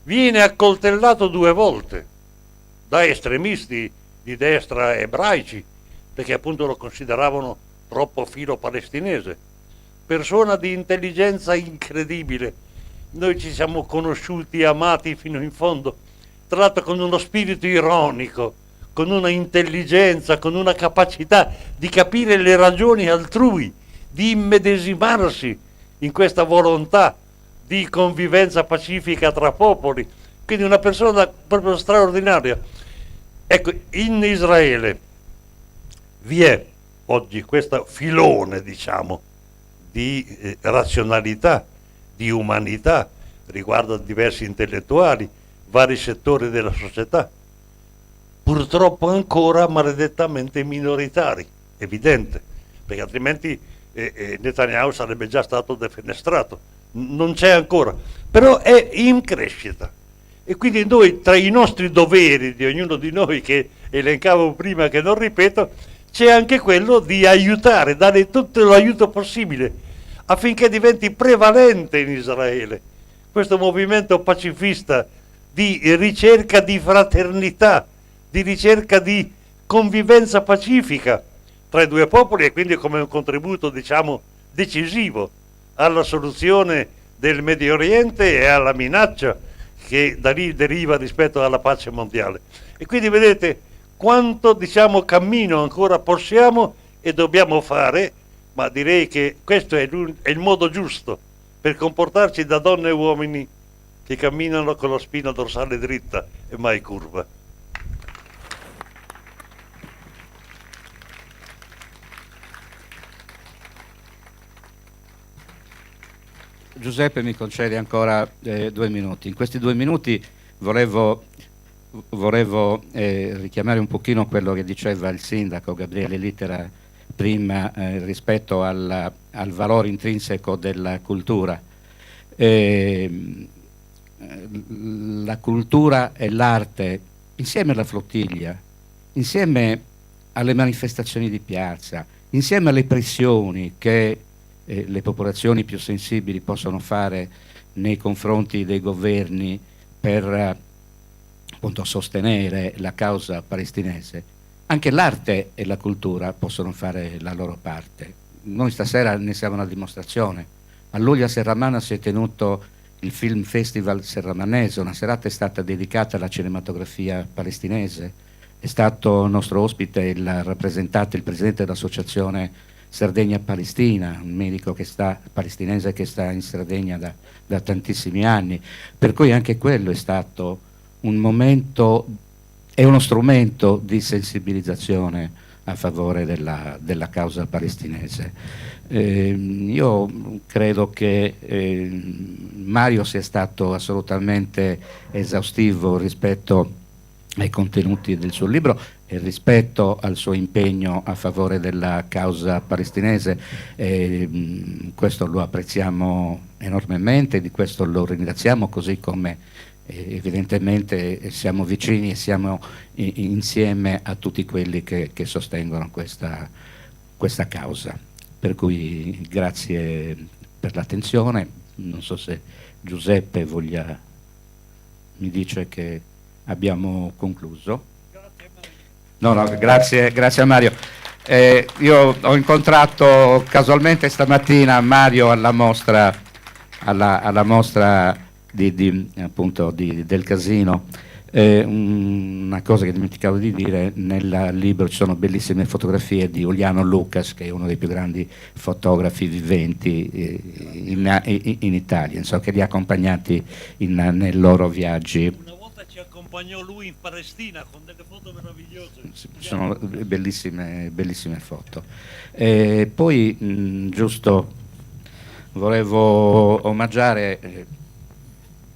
Viene accoltellato 2 volte da estremisti di destra ebraici, perché appunto lo consideravano troppo filo palestinese. Persona di intelligenza incredibile. Noi ci siamo conosciuti e amati fino in fondo, tra l'altro con uno spirito ironico, con una intelligenza, con una capacità di capire le ragioni altrui, di immedesimarsi in questa volontà di convivenza pacifica tra popoli. Quindi una persona proprio straordinaria. Ecco, in Israele vi è oggi questo filone, diciamo, di razionalità, di umanità, riguarda diversi intellettuali, vari settori della società, purtroppo ancora maledettamente minoritari, evidente, perché altrimenti Netanyahu sarebbe già stato defenestrato. Non c'è ancora, però è in crescita. E quindi noi, tra i nostri doveri di ognuno di noi, che elencavo prima, che non ripeto, c'è anche quello di aiutare, dare tutto l'aiuto possibile affinché diventi prevalente in Israele questo movimento pacifista di ricerca di fraternità, di ricerca di convivenza pacifica tra i due popoli, e quindi come un contributo, diciamo, decisivo alla soluzione del Medio Oriente e alla minaccia che da lì deriva rispetto alla pace mondiale. E quindi vedete quanto, diciamo, cammino ancora possiamo e dobbiamo fare, ma direi che questo è il modo giusto per comportarci da donne e uomini che camminano con la spina dorsale dritta e mai curva. Giuseppe mi concede ancora 2 minuti. In questi 2 minuti volevo richiamare un pochino quello che diceva il sindaco Gabriele Littera prima rispetto al valore intrinseco della cultura. La cultura e l'arte, insieme alla flottiglia, insieme alle manifestazioni di piazza, insieme alle pressioni che le popolazioni più sensibili possono fare nei confronti dei governi per appunto sostenere la causa palestinese, anche l'arte e la cultura possono fare la loro parte. Noi stasera ne siamo una dimostrazione. A luglio a Serramanna si è tenuto il Film Festival Serramanese, una serata è stata dedicata alla cinematografia palestinese. È stato nostro ospite il rappresentante, il presidente dell'associazione Sardegna-Palestina, un medico palestinese che sta in Sardegna da tantissimi anni, per cui anche quello è stato un momento e uno strumento di sensibilizzazione a favore della causa palestinese. Io credo che Mario sia stato assolutamente esaustivo rispetto ai contenuti del suo libro e rispetto al suo impegno a favore della causa palestinese. Questo lo apprezziamo enormemente, di questo lo ringraziamo, così come evidentemente siamo vicini e siamo insieme a tutti quelli che sostengono questa causa. Per cui grazie per l'attenzione. Non so se Giuseppe mi dice che abbiamo concluso. No, grazie a Mario. Io ho incontrato casualmente stamattina Mario alla mostra del casino. Una cosa che dimenticavo di dire: nel libro ci sono bellissime fotografie di Uliano Lucas, che è uno dei più grandi fotografi viventi in Italia, insomma, che li ha accompagnati nei loro viaggi. Ci accompagnò lui in Palestina con delle foto meravigliose. Sono bellissime foto. Poi giusto volevo omaggiare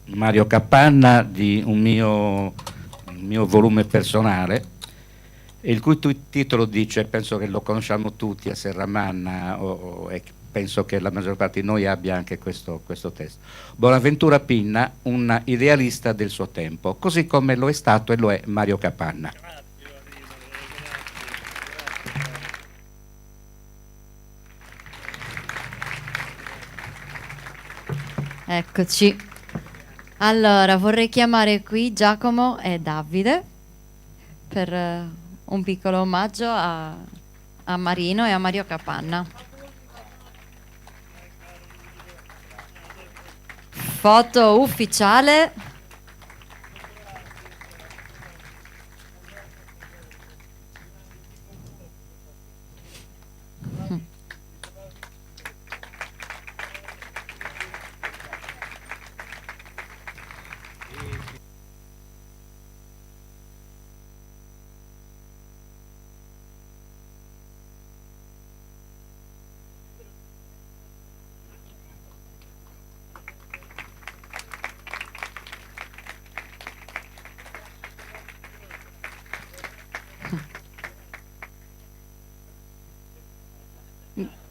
Mario Capanna di un mio volume personale, il cui titolo dice, penso che lo conosciamo tutti a Serramanna, e penso che la maggior parte di noi abbia anche questo testo: Bonaventura Pinna, un idealista del suo tempo, così come lo è stato e lo è Mario Capanna. Eccoci. Allora, vorrei chiamare qui Giacomo e Davide per un piccolo omaggio a Marino e a Mario Capanna. Foto ufficiale.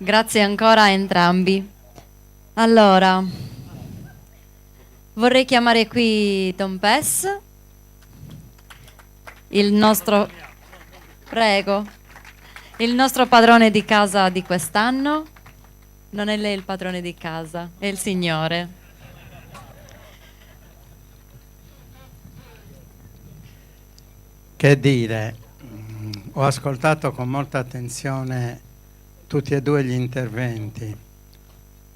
Grazie ancora a entrambi. Allora, vorrei chiamare qui Tom Pes, il nostro, prego, Il nostro padrone di casa di quest'anno non è lei il padrone di casa, è il Signore. Che dire, ho ascoltato con molta attenzione tutti e due gli interventi.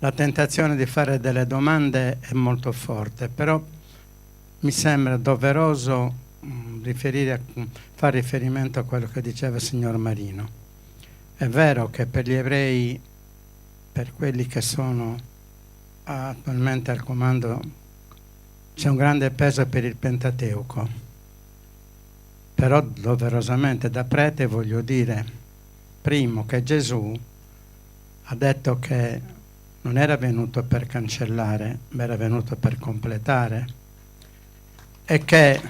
La tentazione di fare delle domande è molto forte, però mi sembra doveroso fare riferimento a quello che diceva il signor Marino. È vero che per gli ebrei, per quelli che sono attualmente al comando, c'è un grande peso per il Pentateuco, però doverosamente da prete voglio dire, primo, che Gesù ha detto che non era venuto per cancellare, ma era venuto per completare, e che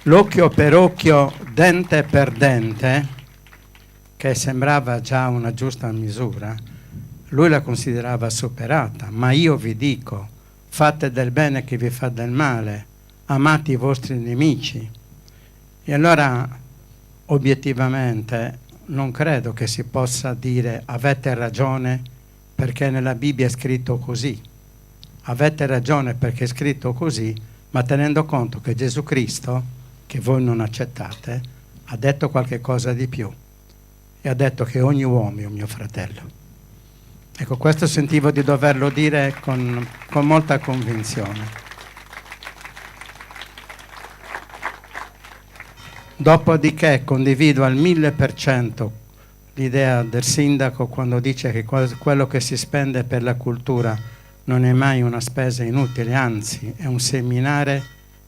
l'occhio per occhio, dente per dente, che sembrava già una giusta misura, lui la considerava superata. Ma io vi dico, fate del bene chi vi fa del male, amate i vostri nemici. E allora, obiettivamente, non credo che si possa dire avete ragione perché nella Bibbia è scritto così. Avete ragione perché è scritto così, ma tenendo conto che Gesù Cristo, che voi non accettate, ha detto qualche cosa di più e ha detto che ogni uomo è un mio fratello. Ecco, questo sentivo di doverlo dire con molta convinzione. Dopodiché condivido al 1000% l'idea del sindaco quando dice che quello che si spende per la cultura non è mai una spesa inutile, anzi è un seminare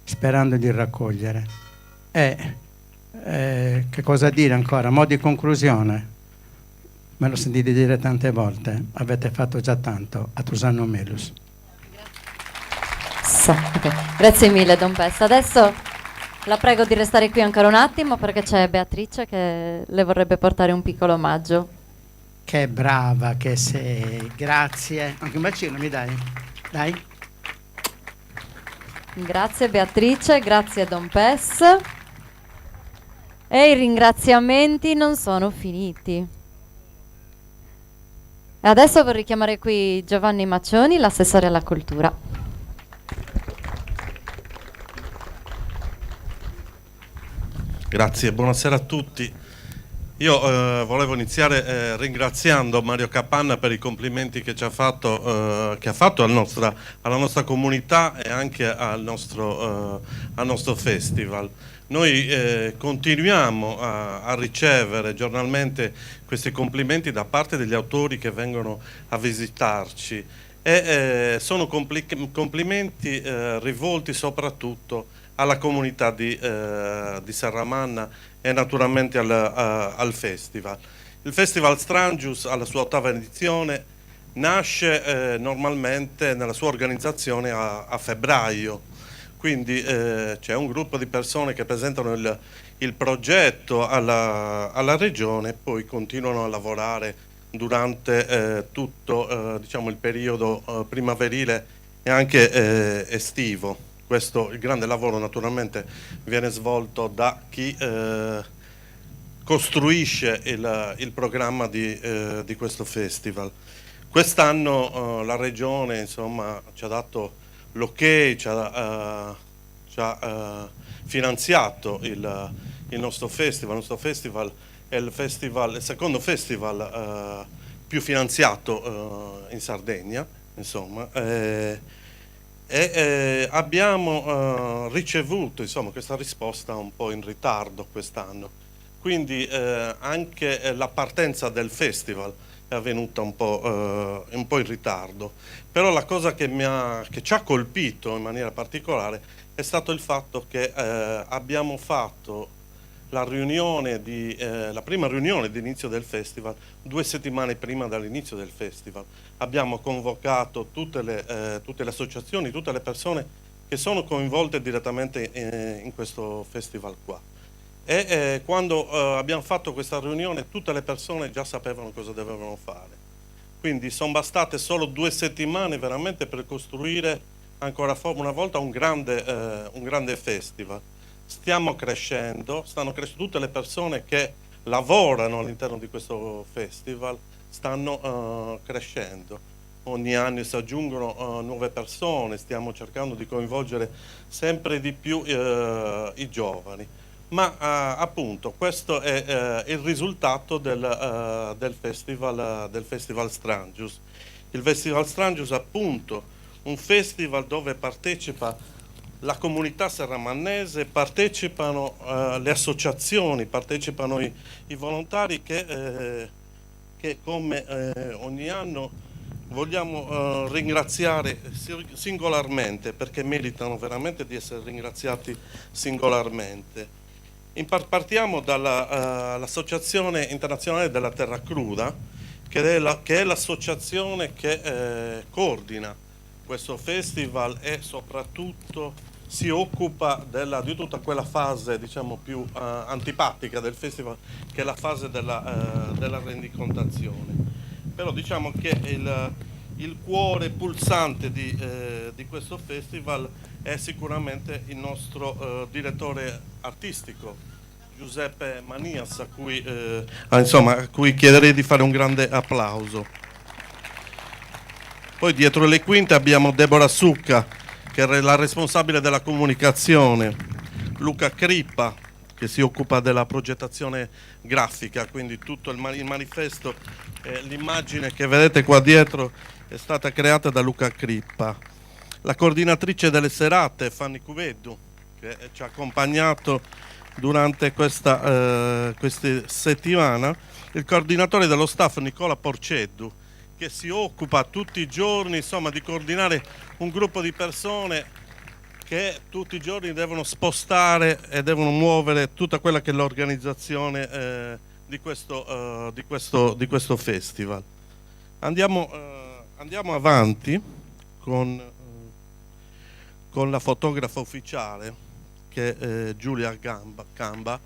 sperando di raccogliere. Che cosa dire ancora? A mo' di conclusione, me lo sentite dire tante volte, avete fatto già tanto, a Tusanno Melus. Okay. Grazie mille Don Pesta. Adesso la prego di restare qui ancora un attimo perché c'è Beatrice che le vorrebbe portare un piccolo omaggio. Che brava che sei, grazie. Anche un bacino mi dai? Dai. Grazie Beatrice, grazie Don Pes. E i ringraziamenti non sono finiti. E adesso vorrei chiamare qui Giovanni Maccioni, l'assessore alla cultura. Grazie, buonasera a tutti. Io volevo iniziare ringraziando Mario Capanna per i complimenti che ci ha fatto, alla nostra comunità e anche al nostro festival. Noi continuiamo a ricevere giornalmente questi complimenti da parte degli autori che vengono a visitarci e sono complimenti rivolti soprattutto alla comunità di Serramanna e naturalmente al festival. Il Festival Strangius alla sua 8ª edizione nasce normalmente nella sua organizzazione a febbraio, quindi c'è un gruppo di persone che presentano il progetto alla regione e poi continuano a lavorare durante tutto diciamo, il periodo primaverile e anche estivo. Questo, il grande lavoro naturalmente viene svolto da chi costruisce il programma di questo festival. Quest'anno la regione insomma, ci ha dato l'ok, ci ha finanziato il nostro festival. Il nostro festival è il secondo festival più finanziato in Sardegna, insomma. Abbiamo ricevuto insomma, questa risposta un po' in ritardo quest'anno, quindi anche la partenza del festival è avvenuta un po' in ritardo, però la cosa che ci ha colpito in maniera particolare è stato il fatto che abbiamo fatto la prima riunione di inizio del festival 2 settimane prima dall'inizio del festival. Abbiamo convocato tutte le associazioni, tutte le persone che sono coinvolte direttamente in questo festival qua. E quando abbiamo fatto questa riunione tutte le persone già sapevano cosa dovevano fare. Quindi sono bastate solo 2 settimane veramente per costruire ancora una volta un grande festival. Stiamo crescendo, stanno crescendo tutte le persone che lavorano all'interno di questo festival stanno crescendo. Ogni anno si aggiungono nuove persone, stiamo cercando di coinvolgere sempre di più i giovani. Ma appunto questo è il risultato del Festival Strangius. Il Festival Strangius è appunto un festival dove partecipa la comunità serramannese, partecipano le associazioni, partecipano i volontari che come ogni anno vogliamo ringraziare singolarmente, perché meritano veramente di essere ringraziati singolarmente. Partiamo dall'Associazione Internazionale della Terra Cruda, che è l'associazione che coordina questo festival e soprattutto si occupa di tutta quella fase, diciamo, più antipatica del festival, che è la fase della rendicontazione. Però diciamo che il cuore pulsante di questo festival è sicuramente il nostro direttore artistico, Giuseppe Manias, a cui chiederei di fare un grande applauso. Poi dietro le quinte abbiamo Deborah Succa, che è la responsabile della comunicazione, Luca Crippa, che si occupa della progettazione grafica, quindi tutto il manifesto, l'immagine che vedete qua dietro è stata creata da Luca Crippa. La coordinatrice delle serate, Fanny Cuveddu, che ci ha accompagnato durante questa settimana, il coordinatore dello staff Nicola Porceddu, che si occupa tutti i giorni, insomma, di coordinare un gruppo di persone che tutti i giorni devono spostare e devono muovere tutta quella che è l'organizzazione di questo festival. Andiamo avanti con la fotografa ufficiale, che è Giulia Camba,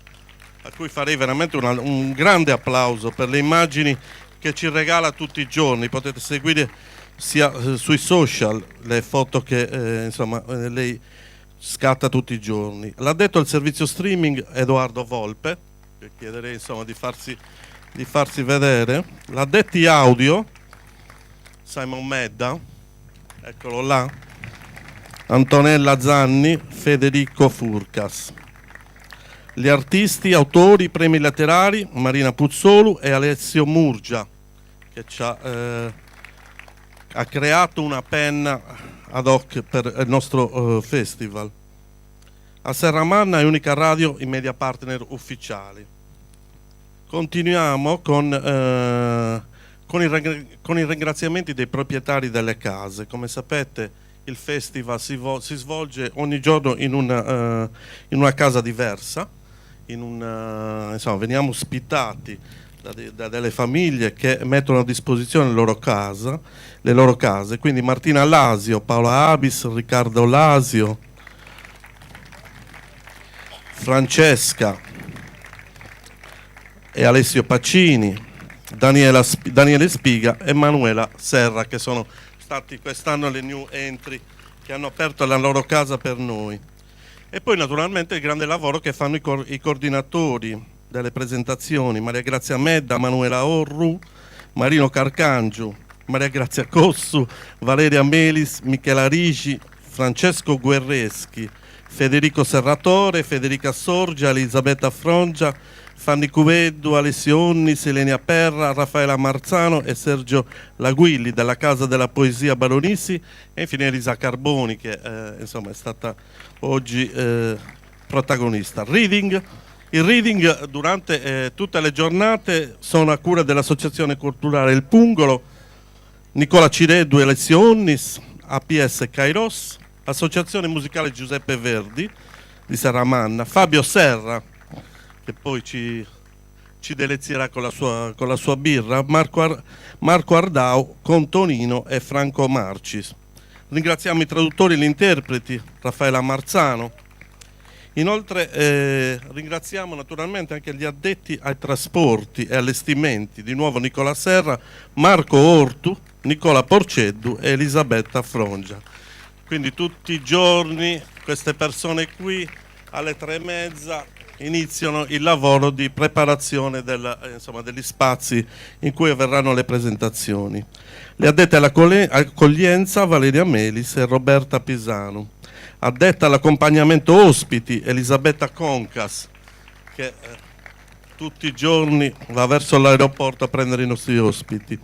a cui farei veramente un grande applauso per le immagini che ci regala tutti i giorni. Potete seguire sia sui social le foto che insomma lei scatta tutti i giorni. L'ha detto il servizio streaming Edoardo Volpe, che chiederei insomma di farsi vedere. L'ha detti audio Simon Medda, eccolo là, Antonella Zanni, Federico Furcas. Gli artisti, autori, premi letterari Marina Puzzolu e Alessio Murgia, che ha creato una penna ad hoc per il nostro festival. A Serramanna è unica radio i media partner ufficiali. Continuiamo con i ringraziamenti dei proprietari delle case. Come sapete, il festival si svolge ogni giorno in una casa diversa. Insomma, veniamo ospitati da delle famiglie che mettono a disposizione le loro case, quindi Martina Lasio, Paola Abis, Riccardo Lasio, Francesca e Alessio Pacini, Daniele Spiga e Manuela Serra, che sono stati quest'anno le new entry che hanno aperto la loro casa per noi. E poi naturalmente il grande lavoro che fanno i coordinatori delle presentazioni, Maria Grazia Medda, Manuela Orru, Marino Carcangiu, Maria Grazia Cossu, Valeria Melis, Michela Rigi, Francesco Guerreschi, Federico Serratore, Federica Sorgia, Elisabetta Frongia, Fanny Cuveddu, Alessio Onnis, Elenia Perra, Raffaella Marzano e Sergio Laguilli della Casa della Poesia Baronissi, e infine Elisa Carboni, che insomma è stata oggi protagonista. Il reading durante tutte le giornate sono a cura dell'Associazione Culturale Il Pungolo, Nicola Cireddu e Alessio Onnis, APS Kairos, Associazione Musicale Giuseppe Verdi di Serramanna, Fabio Serra, che poi ci delizierà con la sua birra, Marco Ardau con Tonino e Franco Marcis. Ringraziamo i traduttori e gli interpreti, Raffaella Marzano. Inoltre ringraziamo naturalmente anche gli addetti ai trasporti e allestimenti, di nuovo Nicola Serra, Marco Ortu, Nicola Porceddu e Elisabetta Frongia. Quindi tutti i giorni queste persone qui alle 3:30 iniziano il lavoro di preparazione degli spazi in cui avverranno le presentazioni. Le addette all'accoglienza Valeria Melis e Roberta Pisano. Addetta all'accompagnamento ospiti Elisabetta Concas, che tutti i giorni va verso l'aeroporto a prendere i nostri ospiti.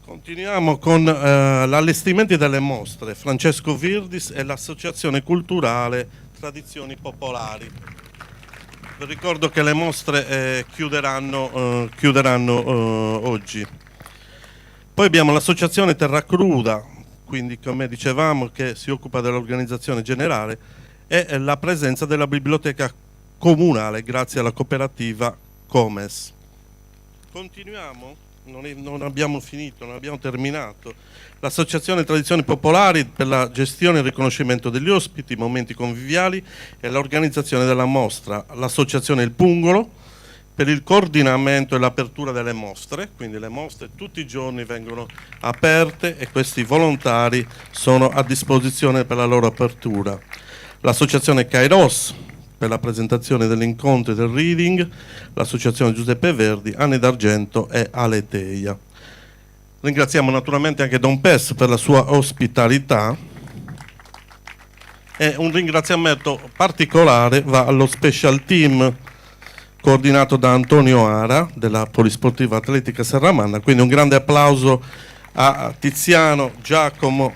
Continuiamo con l'allestimento delle mostre, Francesco Virdis e l'Associazione Culturale Tradizioni Popolari. Vi ricordo che le mostre chiuderanno oggi. Poi abbiamo l'Associazione Terra Cruda, quindi come dicevamo che si occupa dell'organizzazione generale, e la presenza della biblioteca comunale grazie alla cooperativa Comes. Continuiamo? Non abbiamo finito, non abbiamo terminato. L'Associazione Tradizioni Popolari per la gestione e il riconoscimento degli ospiti, momenti conviviali e l'organizzazione della mostra. L'Associazione Il Pungolo per il coordinamento e l'apertura delle mostre, quindi le mostre tutti i giorni vengono aperte e questi volontari sono a disposizione per la loro apertura. L'Associazione Kairos per la presentazione degli incontri del reading, l'Associazione Giuseppe Verdi, Anni d'Argento e Aleteia. Ringraziamo naturalmente anche Don Pes per la sua ospitalità e un ringraziamento particolare va allo special team coordinato da Antonio Ara della Polisportiva Atletica Serramanna, quindi un grande applauso a Tiziano, Giacomo,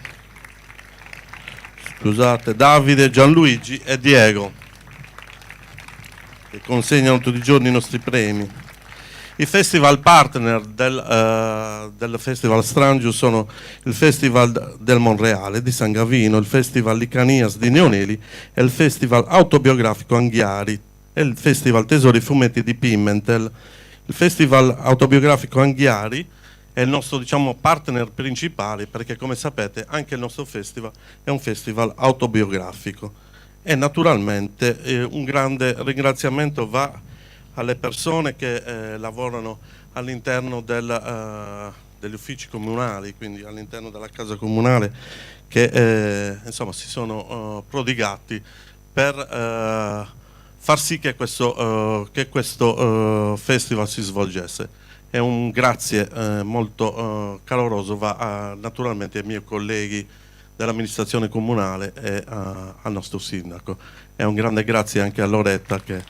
Davide, Gianluigi e Diego, che consegnano tutti i giorni i nostri premi. I festival partner del Festival Strangiu sono il Festival del Monreale di San Gavino, il Festival Licanias di Neoneli e il Festival Autobiografico Anghiari e il Festival Tesori Fumetti di Pimentel. Il Festival Autobiografico Anghiari è il nostro, diciamo, partner principale perché, come sapete, anche il nostro festival è un festival autobiografico. E naturalmente un grande ringraziamento va alle persone che lavorano all'interno degli uffici comunali, quindi all'interno della casa comunale, che insomma si sono prodigati per far sì che questo festival si svolgesse. E un grazie molto caloroso va naturalmente ai miei colleghi dell'amministrazione comunale e al nostro sindaco. E un grande grazie anche a Loretta che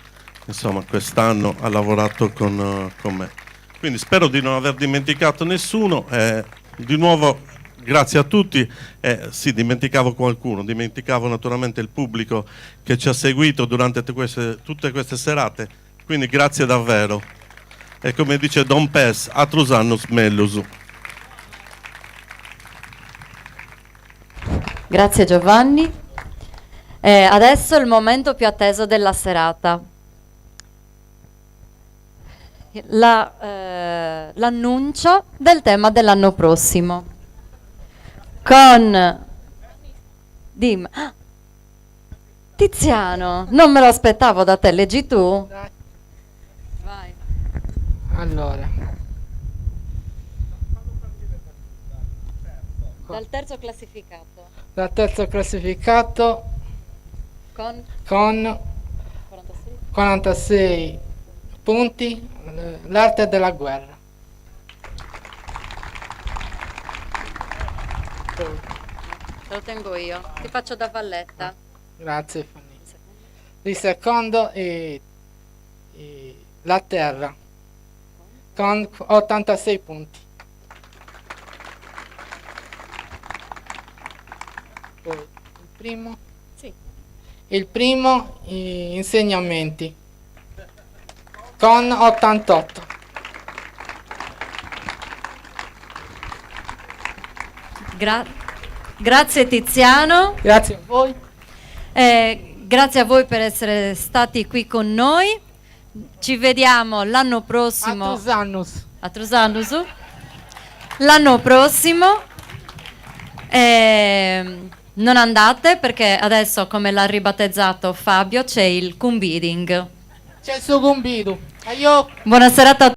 insomma quest'anno ha lavorato con me. Quindi spero di non aver dimenticato nessuno. Di nuovo grazie a tutti. Sì, dimenticavo qualcuno, dimenticavo naturalmente il pubblico che ci ha seguito durante tutte queste serate. Quindi grazie davvero. E come dice Don Pes, atrus annus mellus. Grazie Giovanni. Adesso è il momento più atteso della serata. L'annuncio del tema dell'anno prossimo. Con Tiziano, non me lo aspettavo da te, leggi tu? Vai. Allora. Dal terzo classificato. Dal terzo classificato Con 46 punti, l'arte della guerra. Te lo tengo io, ti faccio da valletta. Grazie Fanny. Il secondo la terra con 86 punti. Poi il primo? Sì. Il primo insegnamenti con 88. Grazie Tiziano. Grazie a voi. Grazie a voi per essere stati qui con noi. Ci vediamo l'anno prossimo. A Trusannus. L'anno prossimo. Non andate perché adesso, come l'ha ribattezzato Fabio, c'è il Kumbidding. C'è il suo Gumbidu. Aio. Buona serata a tutti.